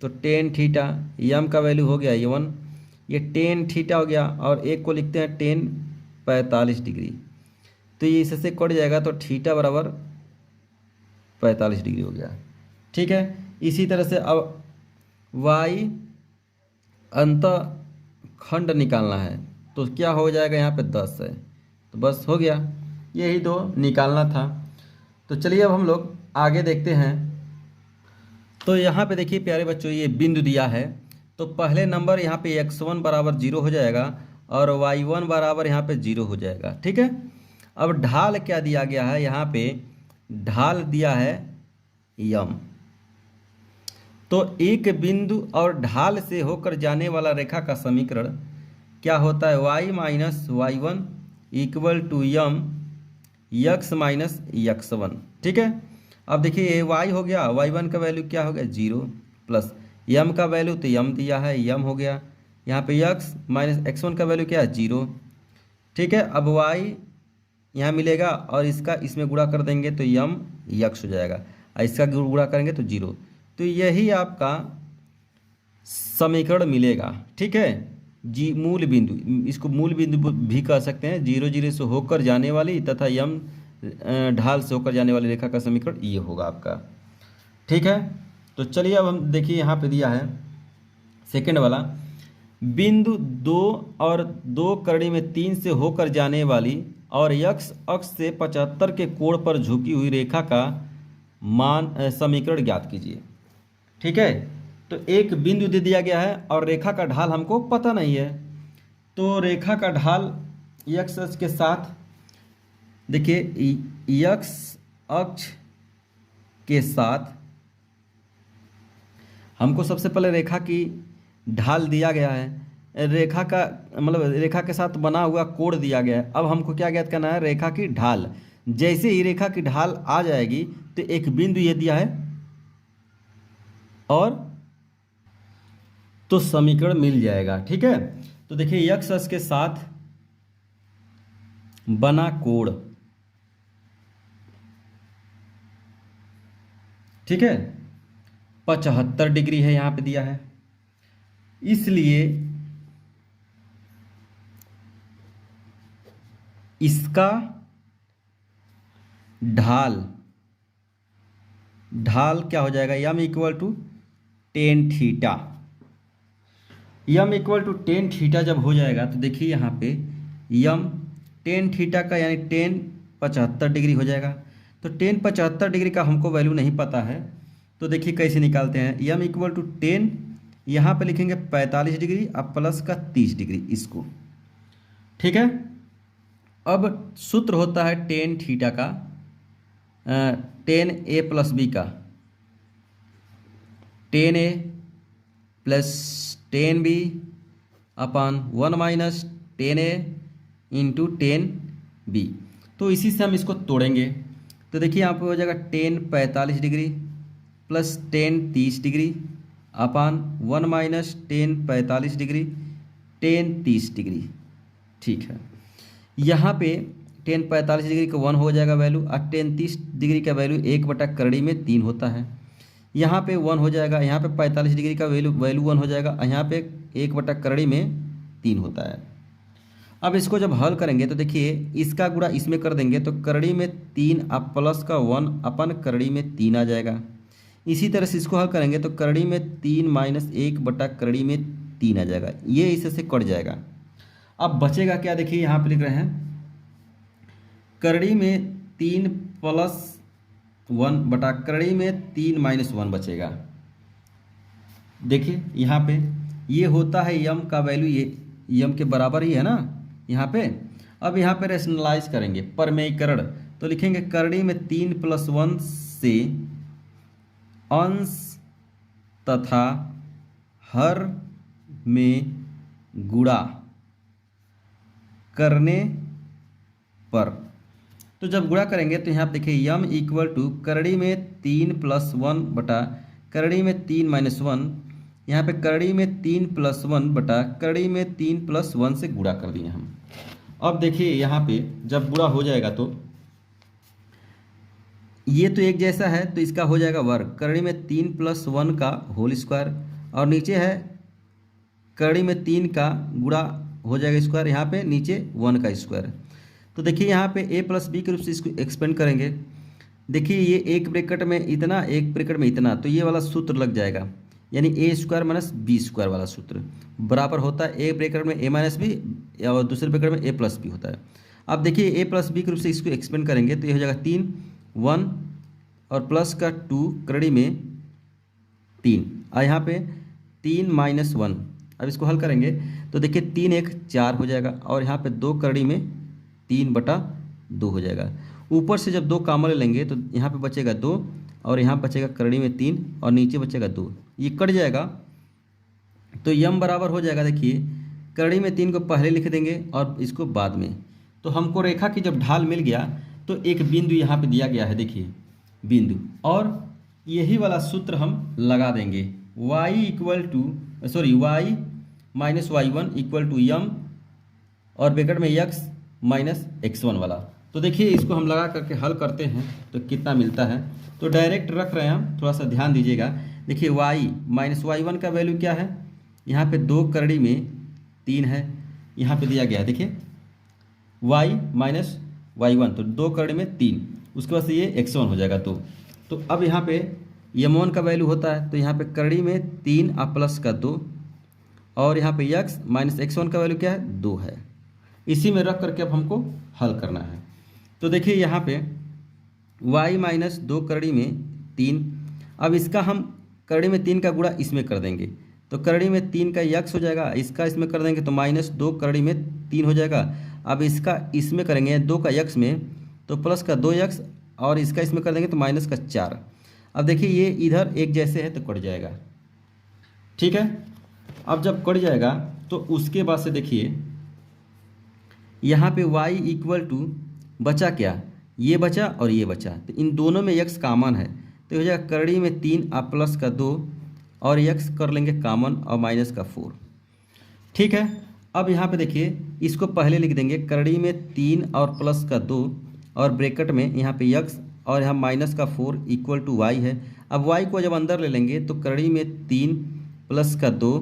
तो टेन थीटा m का वैल्यू हो गया 1, ये टेन थीटा हो गया, और 1 को लिखते हैं टेन 45 डिग्री। तो ये इससे कट जाएगा तो थीटा बराबर 45 डिग्री हो गया। ठीक है, इसी तरह से अब y अंतःखंड निकालना है, तो क्या हो जाएगा, यहाँ पे 10 है, तो बस हो गया, यही दो निकालना था। तो चलिए अब हम लोग आगे देखते हैं। तो यहाँ पे देखिए प्यारे बच्चों, ये बिंदु दिया है, तो पहले नंबर यहाँ पे x1 बराबर 0 हो जाएगा और y1 बराबर यहाँ पे 0 हो जाएगा। ठीक है, अब ढाल क्या दिया गया है, यहाँ पे ढाल दिया है यम। तो एक बिंदु और ढाल से होकर जाने वाला रेखा का समीकरण क्या होता है, y minus y1 equal to m x minus x1। ठीक है, अब देखिए ये y हो गया, y1 का वैल्यू क्या हो गया 0, प्लस m का वैल्यू तो m दिया है m हो गया, यहाँ पे x माइनस x1 का वैल्यू क्या है 0। ठीक है, अब y यहाँ मिलेगा और इसका इसमें गुणा कर देंगे तो m x हो जाएगा। और इसका गुणा करेंगे तो 0। तो यही आपका समीकरण मिलेगा। ठीक है, जी मूल बिंदु, इसको मूल बिंदु भी कह सकते हैं। 0 0 से होकर जाने वाली तथा यम ढाल से होकर जाने वाली रेखा का समीकरण ये होगा आपका। ठीक है, तो चलिए अब हम देखिए यहाँ पे दिया है सेकंड वाला, बिंदु 2 और 2 कड़ी में 3 से होकर जाने वाली और x अक्ष से 75 के कोण पर झुकी हुई रेखा का मान समीकरण ज्ञात कीजिए। ठीक है, तो एक बिंदु दे दिया गया है और रेखा का ढाल हमको पता नहीं है। तो रेखा का ढाल x अक्ष के साथ, देखिए x अक्ष के साथ हमको सबसे पहले रेखा की ढाल दिया गया है, रेखा का मतलब रेखा के साथ बना हुआ कोण दिया गया है। अब हमको क्या ज्ञात करना है, रेखा की ढाल। जैसे ही रेखा की ढाल आ जाएगी तो एक बिंदु ये दिया है और तो समीकरण मिल जाएगा। ठीक है, तो देखिए x अक्ष के साथ बना कोण, ठीक है, 75 डिग्री है यहाँ पे दिया है, इसलिए इसका ढाल क्या हो जाएगा, M equal to tan theta. M equal to tan theta जब हो जाएगा तो देखिए यहाँ पे यम टेन थीटा का यानी टेन 75 डिग्री हो जाएगा। तो टेन 75 डिग्री का हमको वैल्यू नहीं पता है, तो देखिए कैसे निकालते हैं। यम इक्वल टू टेन, यहाँ पे लिखेंगे 45 डिग्री अब प्लस का 30 डिग्री इसको। ठीक है, अब सूत्र होता है टेन थीटा का, टेन ए प्लस बी का, टेन ए प्लस टेन बी अपान 1 माइनस टेन ए इंटू टेन बी। तो इसी से हम इसको तोड़ेंगे। तो देखिए यहाँ पे हो जाएगा tan 45 degree plus tan 30 degree upon 1 minus tan 45 degree tan 30 degree. ठीक है, यहाँ पे टेन 45 डिग्री का 1 हो जाएगा वैल्यू और टेन 30 डिग्री का वैल्यू 1/3 में 3 होता है। यहाँ पे 1 हो जाएगा, यहाँ पे 45 डिग्री का वैल्यू 1 हो जाएगा, यहाँ पे 1/3 में 3 होता है। अब इसको जब हल करेंगे तो देखिए इसका गुणा इसमें कर देंगे तो करड़ी में 3 अब प्लस का 1 अपन करड़ी में 3 आ जाएगा। इसी तरह से इसको हल करेंगे तो करड़ी में 3 माइनस 1/करड़ी में 3 आ जाएगा, ये इससे कट जाएगा। अब बचेगा क्या, देखिए यहाँ पे लिख रहे हैं करड़ी में 3 प्लस 1/करड़ी में 3 माइनस 1 बचेगा। देखिए यहाँ पे ये होता है यम का वैल्यू, ये यम के बराबर ही है ना यहाँ पे। अब यहाँ पे रेशनलाइज करेंगे परमेयीकरण, तो लिखेंगे करड़ी में 3 प्लस 1 से अंश तथा हर में गुणा करने पर, तो जब गुणा करेंगे तो यहाँ पे देखिए यम इक्वल टू करड़ी में 3 प्लस 1 बटा करड़ी में 3 माइनस 1, यहाँ पे करड़ी में 3 प्लस 1 बटा करड़ी में 3 प्लस 1 से गुणा कर दिए हम। अब देखिए यहाँ पे जब गुणा हो जाएगा तो ये तो एक जैसा है तो इसका हो जाएगा वर्ग, करड़ी में 3 प्लस 1 का होल स्क्वायर और नीचे है करड़ी में 3 का गुणा हो जाएगा स्क्वायर, यहाँ पे नीचे 1 का स्क्वायर। तो देखिए यहाँ पे a प्लस बी के रूप से इसको एक्सपेंड करेंगे। देखिए ये एक ब्रैकेट में इतना, एक ब्रैकेट में इतना, तो ये वाला सूत्र लग जाएगा, यानी ए स्क्वायर माइनस बी स्क्वायर वाला सूत्र बराबर होता है एक ब्रैकेट में a माइनस बी और दूसरे ब्रैकेट में a प्लस बी होता है। अब देखिए a प्लस बी के रूप से इसको एक्सपेंड करेंगे तो ये हो जाएगा 3 1 और प्लस का 2 करड़ी में 3 और यहाँ पे 3 माइनस 1। अब इसको हल करेंगे तो देखिए 3 1 4 हो जाएगा और यहाँ पे 2 करड़ी में 3/2 हो जाएगा। ऊपर से जब 2 कॉमन लेंगे तो यहाँ पे बचेगा 2 और यहाँ बचेगा करड़ी में 3 और नीचे बचेगा 2, ये कट जाएगा तो यम बराबर हो जाएगा। देखिए करड़ी में 3 को पहले लिख देंगे और इसको बाद में। तो हमको रेखा की जब ढाल मिल गया तो एक बिंदु यहाँ पे दिया गया है, देखिए बिंदु, और यही वाला सूत्र हम लगा देंगे y minus y1 equal to M और ब्रैकेट में x माइनस x1 वाला। तो देखिए इसको हम लगा करके हल करते हैं तो कितना मिलता है। तो डायरेक्ट रख रहे हैं हम, थोड़ा सा ध्यान दीजिएगा। देखिए y माइनस y1 का वैल्यू क्या है, यहाँ पे 2 करड़ी में 3 है, यहाँ पे दिया गया है। देखिए y माइनस y1 तो 2 करड़ी में 3, उसके बाद से ये x1 हो जाएगा 2। तो अब यहाँ पे m1 का वैल्यू होता है, तो यहाँ पे करड़ी में 3 और प्लस का 2, और यहाँ पे x माइनस x1 का वैल्यू क्या है 2 है। इसी में रख करके अब हमको हल करना है। तो देखिए यहाँ पे y माइनस 2 करड़ी में 3, अब इसका हम करड़ी में 3 का गुणा इसमें कर देंगे, तो करड़ी में 3 का x हो जाएगा, इसका इसमें कर देंगे तो माइनस 2 करड़ी में 3 हो जाएगा। अब इसका इसमें करेंगे 2 का x में तो प्लस का 2x, और इसका इसमें कर देंगे तो माइनस का 4। अब देखिए ये इधर एक जैसे है तो कट जाएगा, ठीक है। अब जब कट जाएगा तो उसके बाद से देखिए यहाँ पे y इक्वल टू बचा क्या, ये बचा और ये बचा, तो इन दोनों में x कॉमन है, तो हो जाएगा करड़ी में 3 और प्लस का 2, और x कर लेंगे कॉमन और माइनस का 4, ठीक है। अब यहाँ पे देखिए इसको पहले लिख देंगे करड़ी में 3 और प्लस का 2, और ब्रैकेट में यहाँ पे x और यहाँ माइनस का 4 इक्वल टू y है। अब y को जब अंदर ले लेंगे तो करड़ी में 3 प्लस का 2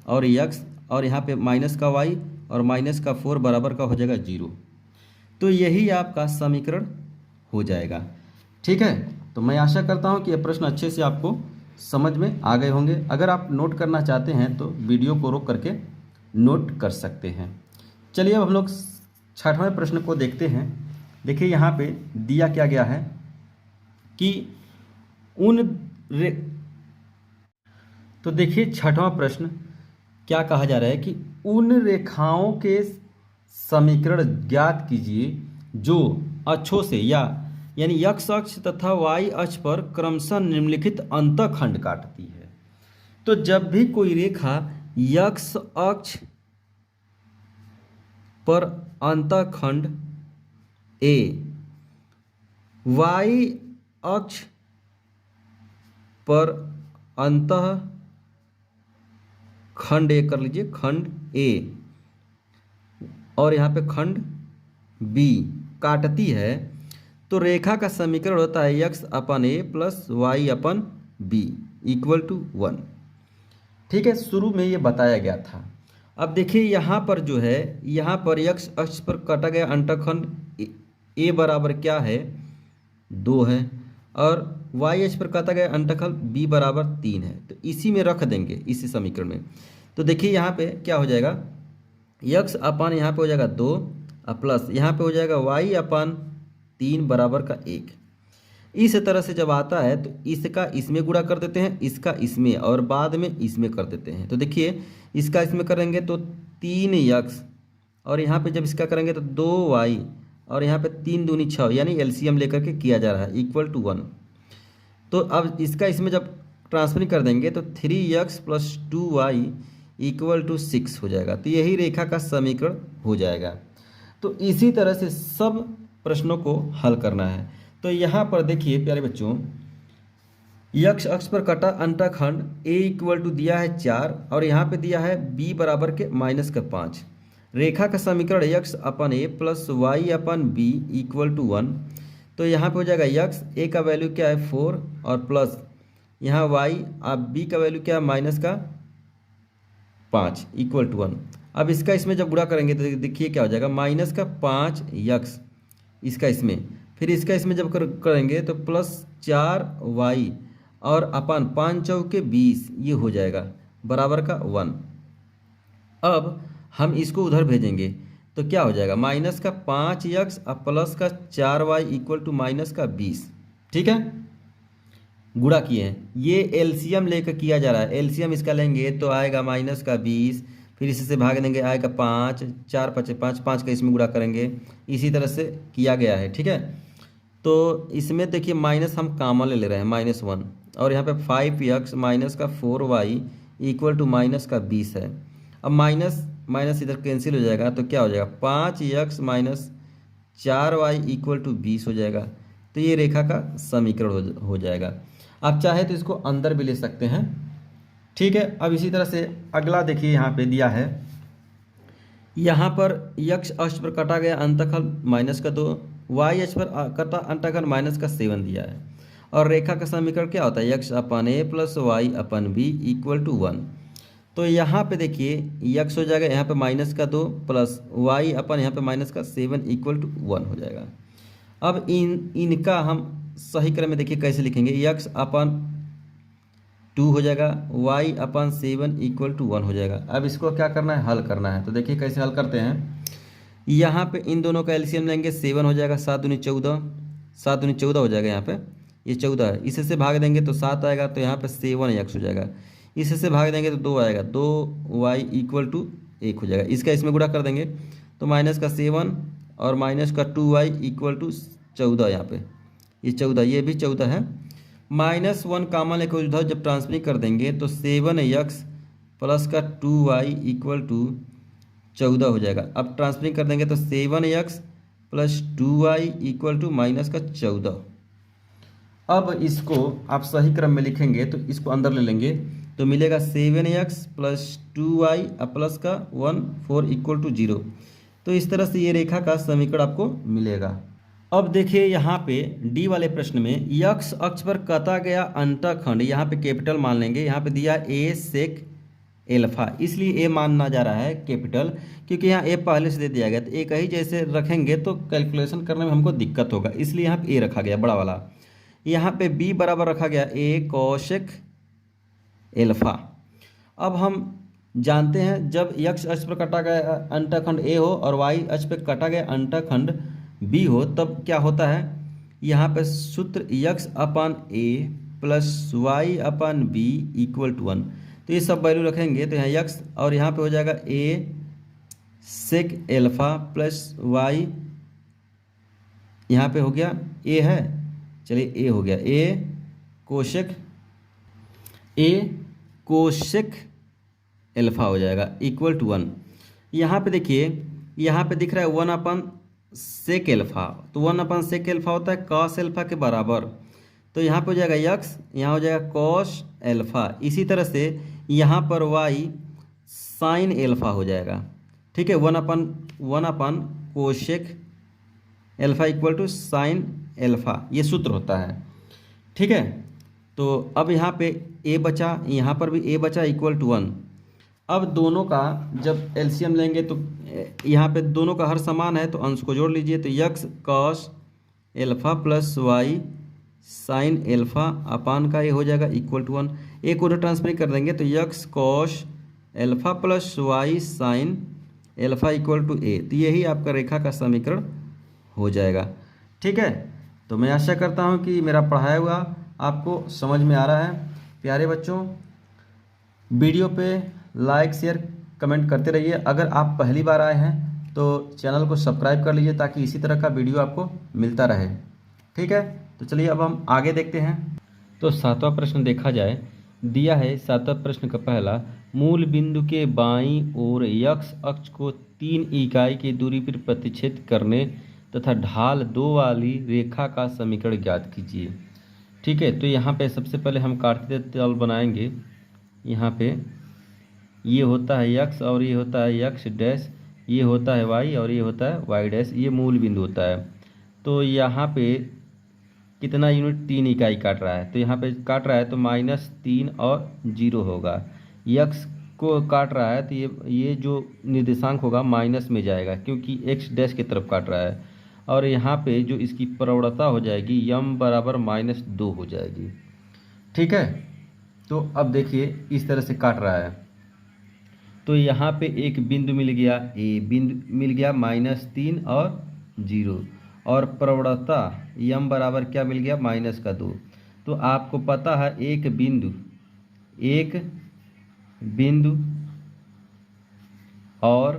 और x, और यहाँ पे माइनस का y और माइनस का 4 बराबर का हो जाएगा 0। तो यही आपका समीकरण हो जाएगा, ठीक है। तो मैं आशा करता हूँ कि यह प्रश्न अच्छे से आपको समझ में आ गए होंगे। अगर आप नोट करना चाहते हैं तो वीडियो को रोक करके नोट कर सकते हैं। चलिए अब हम लोग 6वें प्रश्न को देखते हैं। देखिए यहाँ पे दिया क्या गया है कि तो देखिए 6वां प्रश्न क्या कहा जा रहा है कि उन रेखाओं के समीकरण ज्ञात कीजिए जो अक्षों से यानी x अक्ष तथा y अक्ष पर क्रमशः निम्नलिखित अंतःखंड काटती है। तो जब भी कोई रेखा x अक्ष पर अंतःखंड A, y अक्ष पर अंतःखंड A कर लीजिए, खंड A, और यहाँ पे खंड B काटती है, तो रेखा का समीकरण होता है x upon a plus y upon b equal to 1, ठीक है। शुरू में ये बताया गया था। अब देखिए यहाँ पर जो है, यहाँ पर x अक्ष पर काटा गया अंतःखंड a बराबर क्या है 2 है, और y अक्ष पर काटा गया अंतःखंड b बराबर 3 है। तो इसी में रख देंगे, इसी समीकरण में। तो देखिए यहाँ पे क्या हो जाएगा, x अपन यहाँ पे हो जाएगा 2 और प्लस यहाँ पे हो जाएगा y अपन 3 बराबर का 1। इस तरह से जब आता है तो इसका इसमें गुणा कर देते हैं, इसका इसमें, और बाद में इसमें कर देते हैं। तो देखिए इसका इसमें करेंगे तो 3x, और यहाँ पे जब इसका करेंगे तो 2y, और यहाँ पे 3 दूनी 6, यानी एलसीएम लेकर के किया जा रहा है इक्वल टू 1। तो अब इसका इसमें जब ट्रांसफर कर देंगे तो 3x plus 2y equal to 6 हो जाएगा। तो यही रेखा का समीकरण हो जाएगा। तो इसी तरह से सब प्रश्नों को हल करना है। तो यहाँ पर देखिए प्यारे बच्चों, x अक्ष पर कटा अंतःखंड a इक्वल टू दिया है 4, और यहाँ पे दिया है b बराबर के माइनस का 5। रेखा का समीकरण x upon a plus y upon b equal to 1। तो यहाँ पे हो जाएगा x, a का वैल्यू क्या है 4, और प्लस यहाँ y अब b का वैल्यू क्या है माइनस का 5 इक्वल टू 1। अब इसका इसमें जब गुणा करेंगे तो देखिए क्या हो जाएगा, माइनस का 5x इसका इसमें, फिर इसका इसमें जब करेंगे तो प्लस 4y, और अपन 5 चौके 20, ये हो जाएगा बराबर का 1। अब हम इसको उधर भेजेंगे तो क्या हो जाएगा, माइनस का 5x और प्लस का 4y इक्वल टू माइनस का 20, ठीक है। गुणा किए हैं, ये एलसीएम लेकर किया जा रहा है। एलसीएम इसका लेंगे तो आएगा माइनस का 20, फिर इसी से भाग देंगे आएगा 5, 4 5 5 5 का इसमें गुणा करेंगे। इसी तरह से किया गया है, ठीक है। तो इसमें देखिए माइनस हम कॉमन ले रहे हैं -1, और यहाँ पे 5x माइनस का 4y इक्वल टू माइनस का 20 है। अब माइनस माइनस इधर कैंसिल हो जाएगा तो क्या हो जाएगा, 5x minus 4y equal to 20 हो जाएगा। तो ये रेखा का समीकरण हो जाएगा। आप चाहे तो इसको अंदर भी ले सकते हैं, ठीक है। अब इसी तरह से अगला देखिए, यहाँ पे दिया है, यहाँ पर x अक्ष पर काटा गया अंतःखंड माइनस का 2, वाई अक्ष पर कटा अंटाखंड माइनस का 7 दिया है और रेखा का समीकरण क्या होता है x upon a plus y upon b equal to 1। तो यहाँ पे देखिए यक्स हो जाएगा यहाँ पे माइनस का 2 प्लस वाई अपन यहाँ पे माइनस का 7 इक्वल टू 1 हो जाएगा। अब इनका हम सही क्रम में देखिए कैसे लिखेंगे, यक्स अपन 2 हो जाएगा, वाई अपन 7 इक्वल टू 1 हो जाएगा। अब इसको क्या करना है, हल करना है। तो देखिए कैसे हल करते हैं, यहाँ पे इन दोनों का एलसीएम लेंगे, 7 हो जाएगा, 7 दूनी 14, 7 दूनी 14 हो जाएगा, यहाँ पे ये 14 है, इसे से भाग देंगे तो 7 आएगा, तो यहाँ पे 7 एक्स हो जाएगा, इसे से भाग देंगे तो 2 आएगा, 2 वाई इक्वल टू 1 हो जाएगा। इसका इसमें गुणा कर देंगे तो माइनस का 7 और माइनस का 2 वाई इक्वल टू 14, यहाँ पे ये 14, ये भी 14 है, -1 कामन लेकर उधर जब ट्रांसफर कर देंगे तो 7 एक्स प्लस का 2 वाई इक्वल टू 14 हो जाएगा। अब ट्रांसफरिंग कर देंगे तो 7 x plus 2 y equal to minus का 14। अब इसको आप सही क्रम में लिखेंगे तो इसको अंदर ले लेंगे तो मिलेगा 7 एक्स प्लस 2 वाई प्लस का 1 4 इक्वल टू 0। तो इस तरह से ये रेखा का समीकरण आपको मिलेगा। अब देखिए यहाँ पे डी वाले प्रश्न में यक्स अक्ष पर कटा गया अंतखंड, यहाँ पे कैपिटल मान लेंगे, यहाँ पे दिया ए सेक एल्फा, इसलिए ए मानना जा रहा है कैपिटल क्योंकि यहाँ ए पहले से दे दिया गया, तो ए कहीं जैसे रखेंगे तो कैलकुलेशन करने में हमको दिक्कत होगा, इसलिए यहाँ पे ए रखा गया बड़ा वाला। यहाँ पे बी बराबर रखा गया ए कोशेक एल्फा। अब हम जानते हैं जब यक्स अक्ष पर कटा गया अंतखंड ए हो और वाई अक्ष पर कटा गया अंतखंड बी हो तब क्या होता है, यहाँ पे सूत्र x upon a plus y upon b equal to 1। तो ये सब वैल्यू रखेंगे तो यहाँ यक्स और यहाँ पे हो जाएगा ए सेक एल्फा प्लस वाई, यहाँ पे हो गया ए है, चलिए ए हो गया ए कोशेक एल्फा हो जाएगा इक्वल टू 1। यहाँ पे देखिए यहाँ पे दिख रहा है 1 अपन सेक एल्फा, तो 1 अपन सेक एल्फा होता है कॉस एल्फा के बराबर, तो यहाँ पे हो जाएगा यक्स, यहाँ हो जाएगा कॉस एल्फा। इसी तरह से यहाँ पर वाई साइन एल्फा हो जाएगा, ठीक है, 1 upon cosec alpha equal to sine alpha, ये सूत्र होता है, ठीक है। तो अब यहाँ पे ए बचा, यहाँ पर भी ए बचा इक्वल टू 1। अब दोनों का जब एलसीएम लेंगे तो यहाँ पे दोनों का हर समान है तो अंश को जोड़ लीजिए, तो X cos alpha plus Y sine alpha upon का ये हो जाएगा इक्वल टू 1। एक को ट्रांसफर कर देंगे तो X cos alpha plus Y sine alpha equal to A, तो यही आपका रेखा का समीकरण हो जाएगा, ठीक है। तो मैं आशा करता हूँ कि मेरा पढ़ाया हुआ आपको समझ में आ रहा है। प्यारे बच्चों, वीडियो पे लाइक शेयर कमेंट करते रहिए। अगर आप पहली बार आए हैं तो चैनल को सब्सक्राइब कर लीजिए ताकि इसी तरह का वीडियो आपको मिलता रहे, ठीक है। तो चलिए अब हम आगे देखते हैं। तो 7वां प्रश्न देखा जाए, दिया है 7वां प्रश्न का पहला, मूल बिंदु के बाईं ओर यक्स अक्ष को 3 इकाई की दूरी पर प्रतिच्छेद करने तथा ढाल 2 वाली रेखा का समीकरण ज्ञात कीजिए, ठीक है। तो यहाँ पे सबसे पहले हम काटते तल बनाएंगे। यहाँ पे ये होता है यक्स और ये होता है यक्स डैश, ये होता है वाई और ये होता है वाई डैश, ये मूल बिंदु होता है। तो यहाँ पे कितना यूनिट, 3 इकाई काट रहा है, तो यहाँ पे काट रहा है तो -3 और 0 होगा। यक्स को काट रहा है तो ये जो निर्देशांक होगा माइनस में जाएगा क्योंकि एक्स डैश की तरफ काट रहा है, और यहाँ पे जो इसकी प्रवणता हो जाएगी यम बराबर -2 हो जाएगी, ठीक है। तो अब देखिए इस तरह से काट रहा है, तो यहाँ पे एक बिंदु मिल गया, ए बिंदु मिल गया -3 और 0, और प्रवणता यम बराबर क्या मिल गया -2। तो आपको पता है एक बिंदु और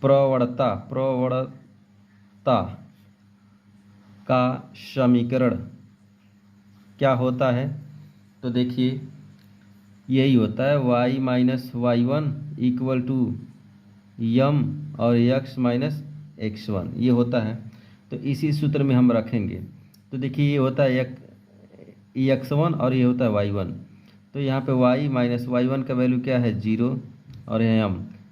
प्रवणता का समीकरण क्या होता है, तो देखिए यही होता है y minus y1 equal to M और x माइनस x1, ये होता है। तो इसी सूत्र में हम रखेंगे, तो देखिए ये होता है x1 और ये होता है y1, तो यहाँ पे y माइनस y1 का वैल्यू क्या है 0 और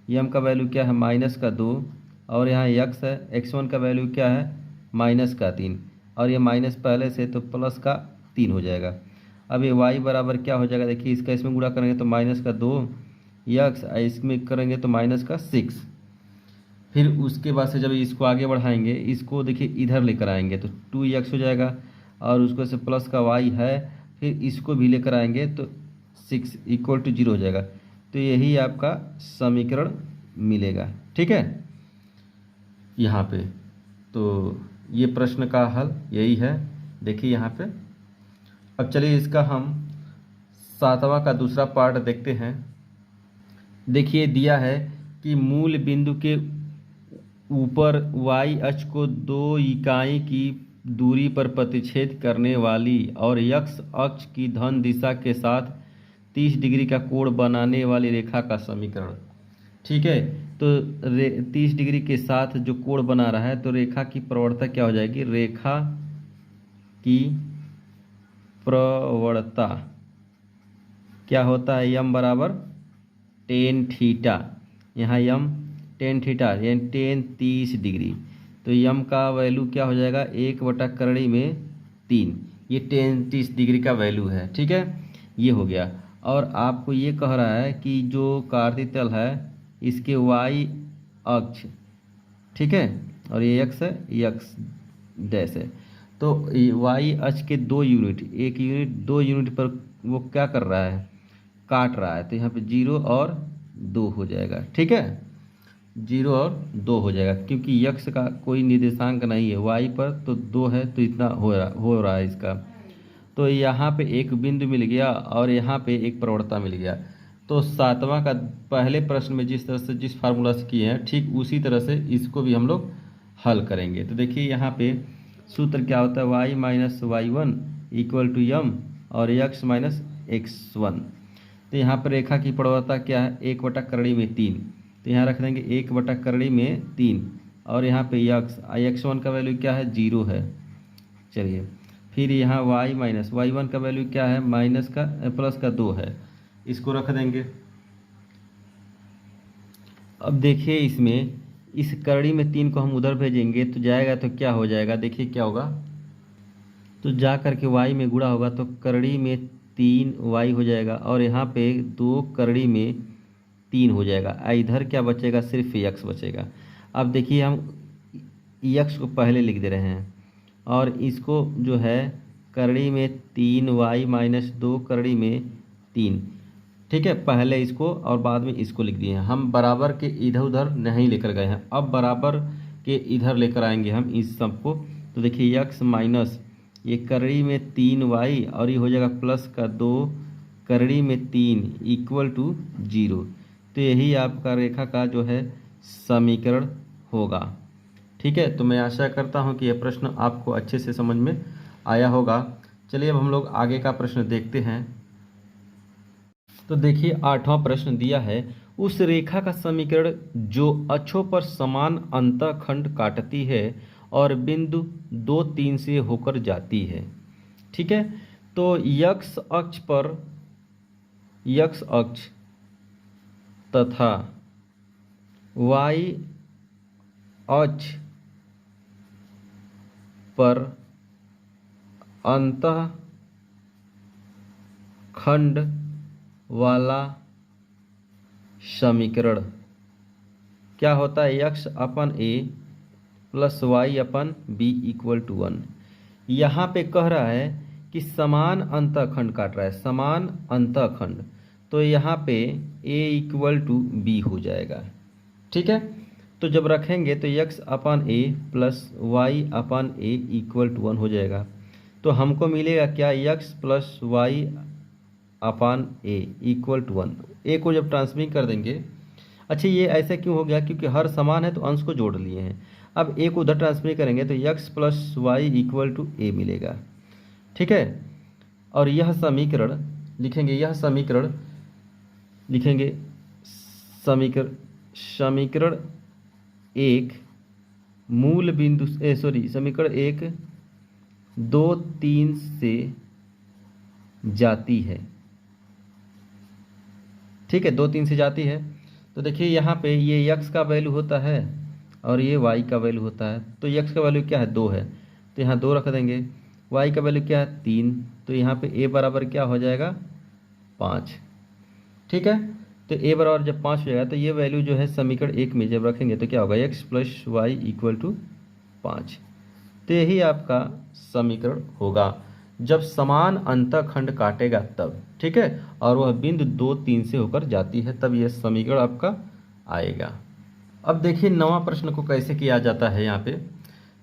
यम का वैल्यू क्या है -2, और यहाँ x है, x1 का वैल्यू क्या है -3, और ये माइनस पहले से तो +3 हो जाएगा। अब ये y बराबर क्या हो जाएगा, देखिए इसका इसमें गुणा करेंगे तो -2 x, इसमें करेंगे तो -6। फिर उसके बाद से जब इसको आगे बढ़ाएंगे, इसको देखिए इधर लेकर आएंगे तो 2x हो जाएगा, और उसको से प्लस का y है, फिर इसको भी लेकर आएंगे तो 6 = 0 हो जाएगा। तो यही आपका समीकरण मिलेगा। ठीक है, यहाँ पे तो ये प्रश्न का हल यही है। देखिए यहाँ पे, अब चलिए इसका हम 7वां का दूसरा पार्ट देखते हैं। देखिए दिया है कि मूल बिंदु के ऊपर y अक्ष को 2 इकाई की दूरी पर प्रतिच्छेद करने वाली और x अक्ष की धन दिशा के साथ 30 डिग्री का कोण बनाने वाली रेखा का समीकरण। ठीक है, तो 30 डिग्री के साथ जो कोण बना रहा है, तो रेखा की प्रवणता क्या हो जाएगी, रेखा की प्रवणता क्या होता है, यम बराबर tan थीटा। यहाँ यम tan थीटा यानी tan 30 डिग्री, तो यम का वैल्यू क्या हो जाएगा, 1/3 ये tan 30 डिग्री का वैल्यू है। ठीक है, ये हो गया। और आपको ये कह रहा है कि जो कार्तीय तल है इसके y अक्ष, ठीक है, और ये x है, x डैश है, तो y अक्ष के 2 यूनिट, 1 यूनिट 2 यूनिट पर वो क्या कर रहा है, काट रहा है। तो यहाँ पे 0 और 2 हो जाएगा। ठीक है, 0 और 2 हो जाएगा, क्योंकि x का कोई निर्देशांक नहीं है, y पर तो 2 है, तो इतना हो रहा है इसका। तो यहाँ पे एक बिंदु मिल गया और यहाँ पे एक प्रवणता मिल गया। तो 7वां का पहले प्रश्न में जिस तरह से जिस फार्मूला से किए हैं, ठीक उसी तरह से इसको भी हम लोग हल करेंगे। तो देखिए यहाँ पे सूत्र क्या होता है, y - y1 = m और x - x1। तो यहाँ पर रेखा की प्रवणता क्या है, 1/3। तो यहाँ रख देंगे 1/3 और यहाँ पे x1 का वैल्यू क्या है, 0 है। चलिए, फिर यहाँ y-y1 का वैल्यू क्या है, +2 है, इसको रख देंगे। अब देखिए इसमें इस कड़ी में 3 को हम उधर भेजेंगे तो जाएगा, तो क्या हो जाएगा, देखिए क्या होगा, तो जा करके y में गुणा होगा तो करड़ी में 3y हो जाएगा, और यहाँ पे 2 करड़ी में 3 हो जाएगा। इधर क्या बचेगा, सिर्फ x बचेगा। अब देखिए हम x को पहले लिख दे रहे हैं, और इसको जो है करड़ी में 3y - 2 करड़ी में 3, ठीक है, पहले इसको और बाद में इसको लिख दिए हैं। हम बराबर के इधर उधर नहीं लेकर गए हैं, अब बराबर के इधर लेकर आएंगे हम इस सबको। तो देखिए x माइनस ये करड़ी में 3y और ये हो जाएगा +2 करड़ी में 3 = 0। तो यही आपका रेखा का जो है समीकरण होगा। ठीक है, तो मैं आशा करता हूं कि यह प्रश्न आपको अच्छे से समझ में आया होगा। चलिए अब हम लोग आगे का प्रश्न देखते हैं। तो देखिए 8वां प्रश्न दिया है, उस रेखा का समीकरण जो अक्षों पर समान अंतःखंड काटती है और बिंदु 2, 3 से होकर जाती है। ठीक है, तो x अक्ष तथा y अक्ष पर अंतःखंड वाला समीकरण क्या होता है, x/a + y/b = 1। यहाँ पे कह रहा है कि समान अंतःखंड काट रहा है, समान अंतःखंड, तो यहाँ पे a = b हो जाएगा। ठीक है, तो जब रखेंगे तो x/a + y/a = 1 हो जाएगा। तो हमको मिलेगा क्या, x + y/a = 1। a को जब ट्रांसमिट कर देंगे, अच्छा ये ऐसा क्यों हो गया, क्योंकि हर समान है तो अंश को जोड़ लिए हैं। अब a को उधर ट्रांसमिट करेंगे तो x + y = a मिलेगा। ठीक है, और यह समीकरण लिखेंगे, समीकरण एक मूल बिंदु समीकरण 1 2, 3 से जाती है। ठीक है, 2, 3 से जाती है। तो देखिए यहाँ पे ये x का वैल्यू होता है और ये y का वैल्यू होता है। तो x का वैल्यू क्या है 2 है, तो यहाँ 2 रख देंगे। y का वैल्यू क्या है 3, तो यहाँ पे a बराबर क्या हो जाएगा 5। ठीक है, तो a बराबर जब 5 हो जाएगा तो ये वैल्यू जो है समीकरण 1 में जब रखेंगे तो क्या होगा x plus y equal to 5। तो यही आपका समीकरण होगा जब समान अंतःखंड काटेगा तब। ठीक है, और वह बिंदु 2, 3 से होकर जाती है तब यह समीकरण आपका आएगा। अब देखिए 9वां प्रश्न को कैसे किया जाता है। यहाँ पे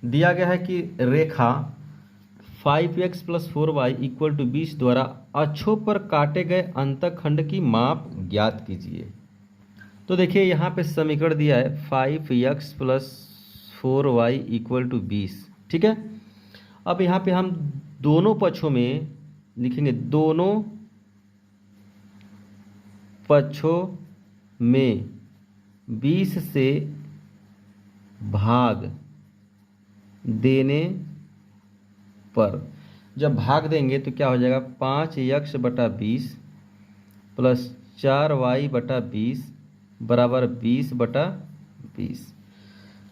दिया गया है कि रेखा 5x plus 4y equal to 20 द्वारा अक्षों पर काटे गए अंतःखंड की माप ज्ञात कीजिए। तो देखिए यहाँ पे समीकरण दिया है 5x plus 4y equal to 20। ठीक है, अब यहाँ पे हम दोनों पक्षों में लिखेंगे, दोनों पक्षों में 20 से भाग देने पर, जब भाग देंगे तो क्या हो जाएगा 5x बटा 20 प्लस 4y बटा 20 बराबर 20 बटा 20।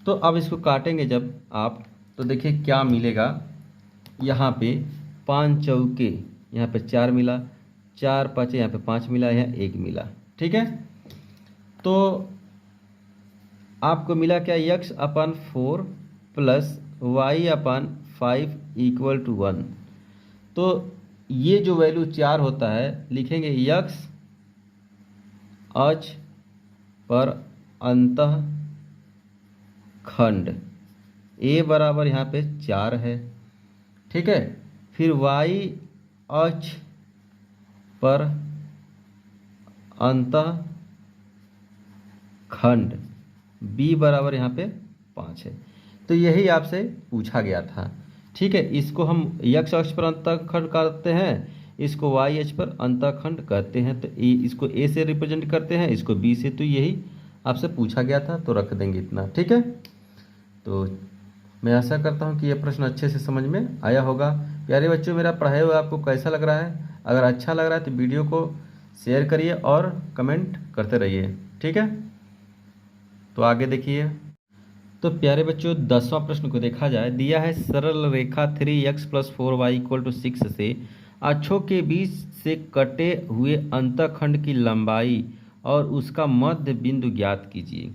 तो अब इसको काटेंगे जब आप, तो देखिए क्या मिलेगा। यहाँ पे 5 चौके, यहाँ पे 4 मिला, 4 पाँच, यहाँ पे 5 मिला, यहाँ 1 मिला। ठीक है, तो आपको मिला क्या x upon 4 plus y upon 5 equal to 1। तो ये जो वैल्यू 4 होता है लिखेंगे x अक्ष पर अंतःखंड a बराबर यहाँ पे 4 है। ठीक है, फिर y अक्ष पर अंतःखंड b बराबर यहाँ पे 5 है। तो यही आपसे पूछा गया था। ठीक है, इसको हम x अक्ष पर अंतःखंड कहते हैं, इसको y अक्ष पर अंतःखंड कहते हैं। तो इसको a से रिप्रेजेंट करते हैं, इसको b से। तो यही आपसे पूछा गया था, तो रख देंगे इतना। ठीक है, तो मैं आशा करता हूँ कि यह प्रश्न अच्छे से समझ में आया होगा। प्यारे बच्चों, मेरा पढ़ाया हुआ आपको कैसा लग रहा है? अगर अच्छा लग रहा है तो वीडियो को शेयर करिए और कमेंट करते रहिए। ठीक है, तो आगे देखिए। तो प्यारे बच्चों 10वां प्रश्न को देखा जाए। दिया है सरल रेखा 3x plus 4y equal to 6 से अक्षों के बीच से कटे हुए अंतःखंड की लंबाई और उसका मध्य बिंदु ज्ञात कीजिए।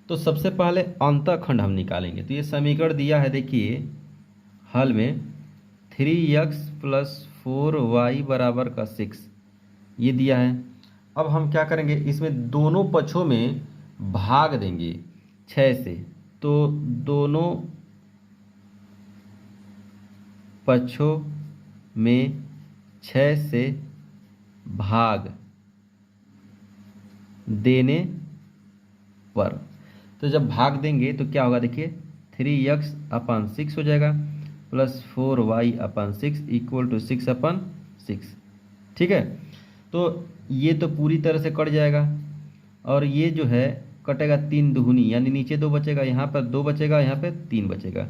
तो सबसे पहले अंतःखंड हम निकालेंगे। तो ये समीकरण दिया है, देखिए हल में 3x प्लस 4y बराबर का 6 ये दिया है। अब हम क्या करेंगे, इसमें दोनों पक्षों में भाग देंगे 6 से। तो दोनों पक्षों में 6 से भाग देने पर, तो जब भाग देंगे तो क्या होगा, देखिए 3x अपन 6 हो जाएगा plus 4y upon 6 equal to 6 upon 6। ठीक है, तो ये तो पूरी तरह से कट जाएगा और ये जो है कटेगा 3 दुगुनी, यानी नीचे 2 बचेगा, यहाँ पर 2 बचेगा, यहाँ पे 3 बचेगा।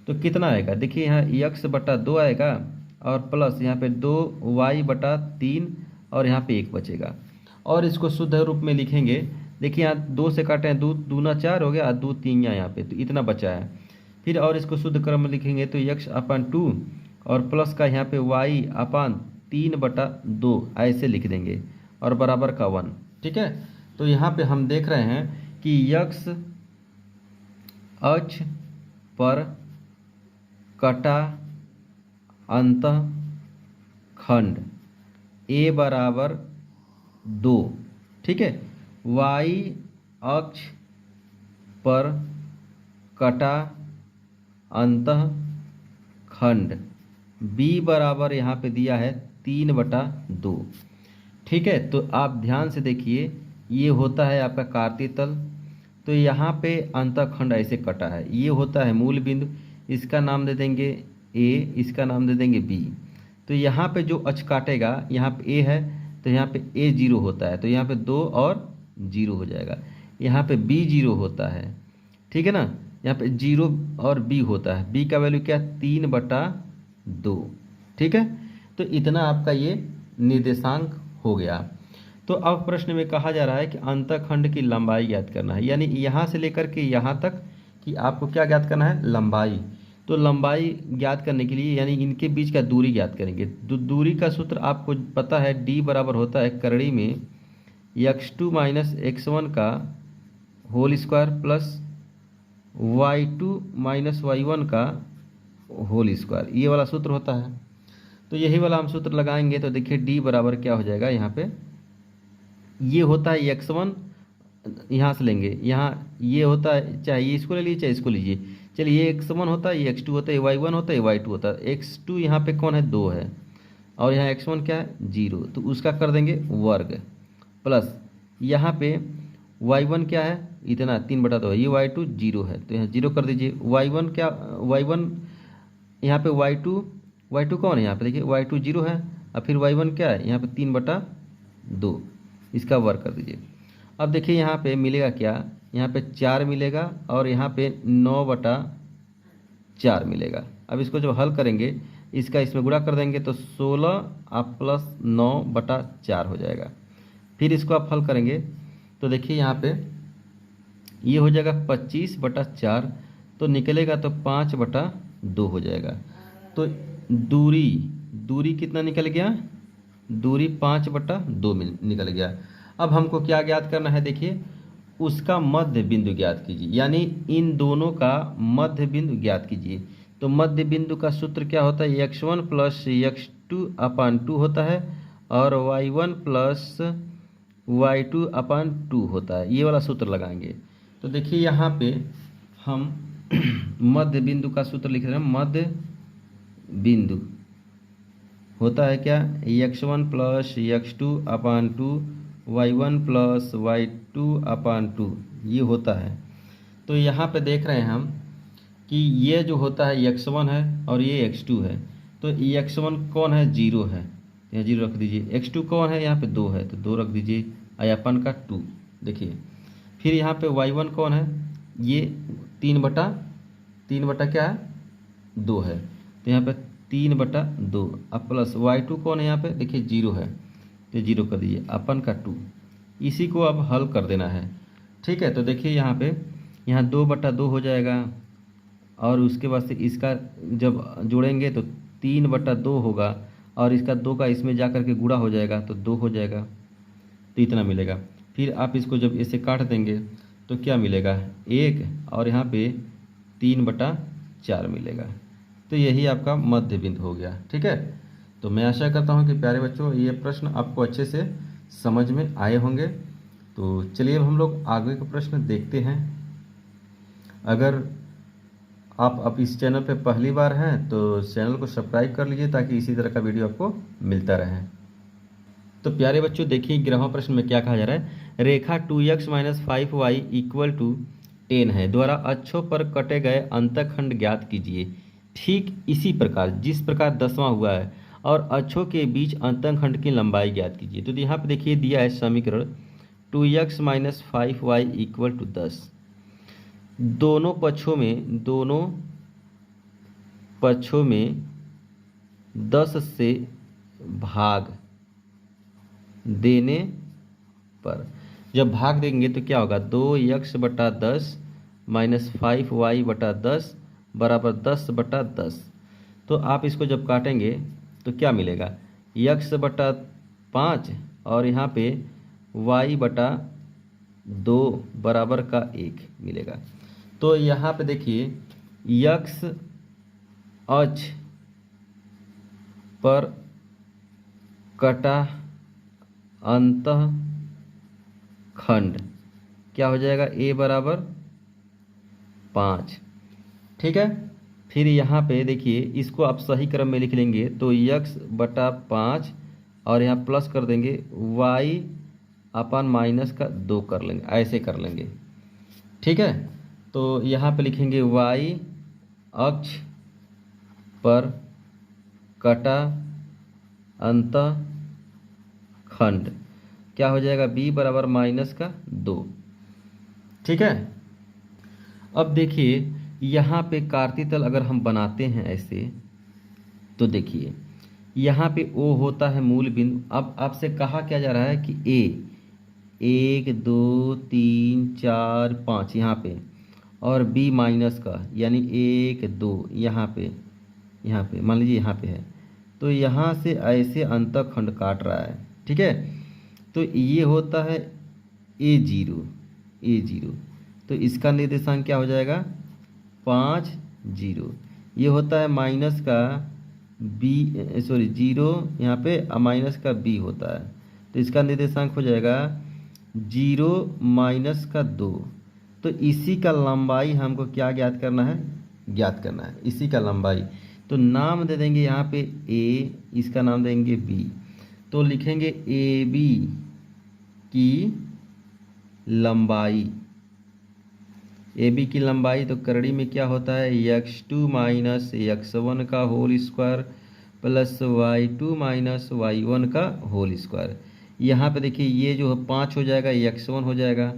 तो कितना आएगा, देखिए यहाँ x बटा 2 आएगा और प्लस यहाँ पे 2y बटा 3 और यहाँ पे 1 बचेगा। और इसको शुद्ध रूप में लिखेंगे, देखिए यहाँ 2 से काटे हैं, 2 दूना 4 हो गया, 2 3 यहाँ पे, तो इतना बचा है। फिर और इसको शुद्ध क्रम में लिखेंगे तो x अपन 2 और प्लस का यहाँ पे y अपन 3 बटा 2 ऐसे लिख देंगे और बराबर का 1। ठीक है, तो यहाँ पे हम देख रहे हैं कि x अक्ष पर कटा अंतःखंड a बराबर 2। ठीक है, y अक्ष पर कटा अंतःखंड b बराबर यहाँ पे दिया है 3 बटा 2। ठीक है, तो आप ध्यान से देखिए, ये होता है आपका कार्तीय तल। तो यहाँ पे अंतःखंड ऐसे कटा है, ये होता है मूल बिंदु, इसका नाम दे देंगे a, इसका नाम दे देंगे b। तो यहाँ पे जो अक्ष काटेगा, यहाँ पे a है तो यहाँ पे a 0 होता है, तो यहाँ पे 2 और 0 हो जाएगा। यहाँ पे b 0 होता है, ठीक है ना, यहाँ पे 0 और b होता है। b का वैल्यू क्या है 3 बटा 2। ठीक है, तो इतना आपका ये निर्देशांक हो गया। तो अब प्रश्न में कहा जा रहा है कि अंतःखंड की लंबाई ज्ञात करना है, यानी यहाँ से लेकर के यहाँ तक कि आपको क्या ज्ञात करना है, लंबाई। तो लंबाई ज्ञात करने के लिए यानी इनके बीच का दूरी ज्ञात करेंगे। दूरी का सूत्र आपको पता है, d बराबर होता है करड़ी में x2 माइनस x1 का whole square plus y2 minus y1 का होल स्क्वायर, ये वाला सूत्र होता है। तो यही वाला हम सूत्र लगाएंगे। तो देखिए d बराबर क्या हो जाएगा, यहाँ पे ये होता है x1, यहाँ से लेंगे, यहाँ ये होता है, चाहे ये इसको ले लीजिए चाहे इसको लीजिए। चलिए ये x1 होता है, ये x2 होता है, ये y1 होता है, ये y2 होता है। x2 यहाँ पे कौन है, 2 है, और यहाँ x1 क्या है, 0, तो उसका कर देंगे वर्ग प्लस यहाँ पे y1 क्या है, इतना 3/2 है, ये y2 0 है, तो यहाँ 0 कर दीजिए। y1 क्या, y1 यहाँ पे y2 कौन है, यहाँ पे देखिए y2 0 है, और फिर y1 क्या है, यहाँ पे 3/2, इसका वर्ग कर दीजिए। अब देखिए यहाँ पे मिलेगा क्या, यहाँ पे 4 मिलेगा और यहाँ पे 9/4 मिलेगा। अब इसको जब हल करेंगे, इसका इसमें गुणा कर देंगे तो 16 आप प्लस 9/4 हो जाएगा। फिर इसको आप हल करेंगे तो देखिए यहाँ पे ये हो जाएगा 25/4, तो निकलेगा तो 5/2 हो जाएगा। तो दूरी कितना निकल गया, दूरी 5/2 निकल गया। अब हमको क्या ज्ञात करना है, देखिए उसका मध्य बिंदु ज्ञात कीजिए, यानी इन दोनों का मध्य बिंदु ज्ञात कीजिए। तो मध्य बिंदु का सूत्र क्या होता है, x1 प्लस x2/2 होता है और y1 प्लस y2/2 होता है, ये वाला सूत्र लगाएंगे। तो देखिए यहाँ पे हम मध्य बिंदु का सूत्र लिख रहे हैं। मध्य बिंदु होता है क्या, x1 plus x2/2 y1 plus y2/2, ये होता है। तो यहाँ पे देख रहे हैं हम कि ये जो होता है x1 है और ये x2 है। तो x1 कौन है, 0 है, यहाँ 0 रख दीजिए। x2 कौन है, यहाँ पे 2 है, तो 2 रख दीजिए, अयापन का 2। देखिए फिर यहाँ पे y1 कौन है, ये 3 बटा क्या है, 2 है, तो यहाँ पे 3/2। अब प्लस y2 कौन है, यहाँ पे देखिए 0 है, तो 0 कर दीजिए, अपन का 2। इसी को अब हल कर देना है, ठीक है। तो देखिए यहाँ पे यहाँ 2/2 हो जाएगा और उसके बाद से इसका जब जोड़ेंगे तो 3/2 होगा और इसका 2 का इसमें जा कर के गुणा हो जाएगा तो 2 हो जाएगा, तो इतना मिलेगा। फिर आप इसको जब इसे काट देंगे तो क्या मिलेगा, 1 और यहाँ पे 3/4 मिलेगा। तो यही आपका मध्य बिंदु हो गया, ठीक है। तो मैं आशा करता हूँ कि प्यारे बच्चों ये प्रश्न आपको अच्छे से समझ में आए होंगे। तो चलिए अब हम लोग आगे का प्रश्न देखते हैं। अगर आप अब इस चैनल पे पहली बार हैं तो चैनल को सब्सक्राइब कर लीजिए ताकि इसी तरह का वीडियो आपको मिलता रहे। तो प्यारे बच्चों देखिए 11वां प्रश्न में क्या कहा जा रहा है, रेखा 2x minus 5y equal to 10 है, द्वारा अक्षों पर कटे गए अंतःखंड ज्ञात कीजिए। ठीक इसी प्रकार जिस प्रकार 10वां हुआ है, और अक्षों के बीच अंतःखंड की लंबाई ज्ञात कीजिए। तो यहाँ पे देखिए दिया है समीकरण 2x minus 5y equal to 10। दोनों पक्षों में 10 से भाग देने पर, जब भाग देंगे तो क्या होगा, 2x/10 माइनस 5y/10 बराबर 10/10। तो आप इसको जब काटेंगे तो क्या मिलेगा, x/5 और यहाँ पे y/2 बराबर का 1 मिलेगा। तो यहाँ पे देखिए x अक्ष पर कटा अंतःखंड क्या हो जाएगा, a बराबर 5, ठीक है। फिर यहाँ पे देखिए इसको आप सही क्रम में लिख लेंगे तो x/5 और यहाँ प्लस कर देंगे y/-2 कर लेंगे, ऐसे कर लेंगे, ठीक है। तो यहाँ पे लिखेंगे y अक्ष पर कटा अंतःखंड क्या हो जाएगा, b बराबर -2, ठीक है। अब देखिए यहाँ पे कार्तीतल अगर हम बनाते हैं ऐसे, तो देखिए यहाँ पे O होता है मूल बिंदु। अब आपसे कहा क्या जा रहा है कि A 1 2 3 4 5 यहाँ पे, और b माइनस का यानी 1 2 यहाँ पे मान लीजिए यहाँ पे है, तो यहाँ से ऐसे अंतःखंड काट रहा है, ठीक है। तो ये होता है a0, तो इसका निर्देशांक क्या हो जाएगा 5 0। ये होता है माइनस का जीरो, यहाँ पे माइनस का b होता है, तो इसका निर्देशांक हो जाएगा 0 माइनस का 2। तो इसी का लंबाई हमको क्या ज्ञात करना है, इसी का लंबाई। तो नाम दे देंगे यहाँ पे a, इसका नाम देंगे b, तो लिखेंगे ए बी की लंबाई, तो करड़ी में क्या होता है x2 माइनस x1 का whole square plus y2 minus y1 का होल स्क्वायर। यहाँ पे देखिए ये जो 5 हो जाएगा x1 हो जाएगा,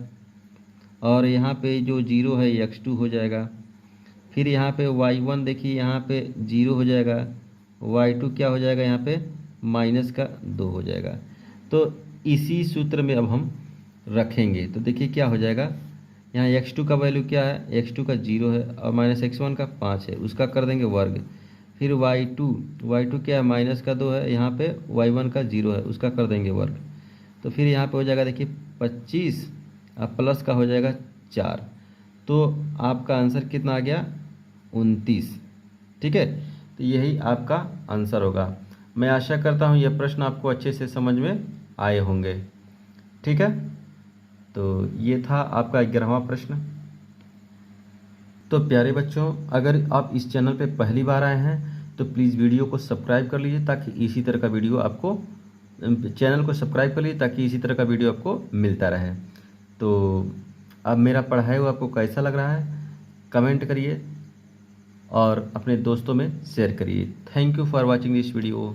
और यहाँ पे जो 0 है x2 हो जाएगा। फिर यहाँ पे y1 देखिए यहाँ पे 0 हो जाएगा, y2 क्या हो जाएगा यहाँ पे माइनस का 2 हो जाएगा। तो इसी सूत्र में अब हम रखेंगे, तो देखिए क्या हो जाएगा, यहाँ x2 का वैल्यू क्या है, x2 का 0 है और माइनस x1 का 5 है, उसका कर देंगे वर्ग। फिर y2 क्या है माइनस का 2 है, यहाँ पे y1 का 0 है, उसका कर देंगे वर्ग। तो फिर यहाँ पे हो जाएगा देखिए 25 और प्लस का हो जाएगा 4, तो आपका आंसर कितना आ गया 29, ठीक है। तो यही आपका आंसर होगा। मैं आशा करता हूँ यह प्रश्न आपको अच्छे से समझ में आए होंगे, ठीक है। तो ये था आपका 11वां प्रश्न। तो प्यारे बच्चों, अगर आप इस चैनल पे पहली बार आए हैं तो प्लीज़ वीडियो को सब्सक्राइब कर लीजिए ताकि इसी तरह का वीडियो आपको, चैनल को सब्सक्राइब कर लीजिए ताकि इसी तरह का वीडियो आपको मिलता रहे। तो अब मेरा पढ़ाया हुआ आपको कैसा लग रहा है कमेंट करिए और अपने दोस्तों में शेयर करिए। Thank you for watching this video.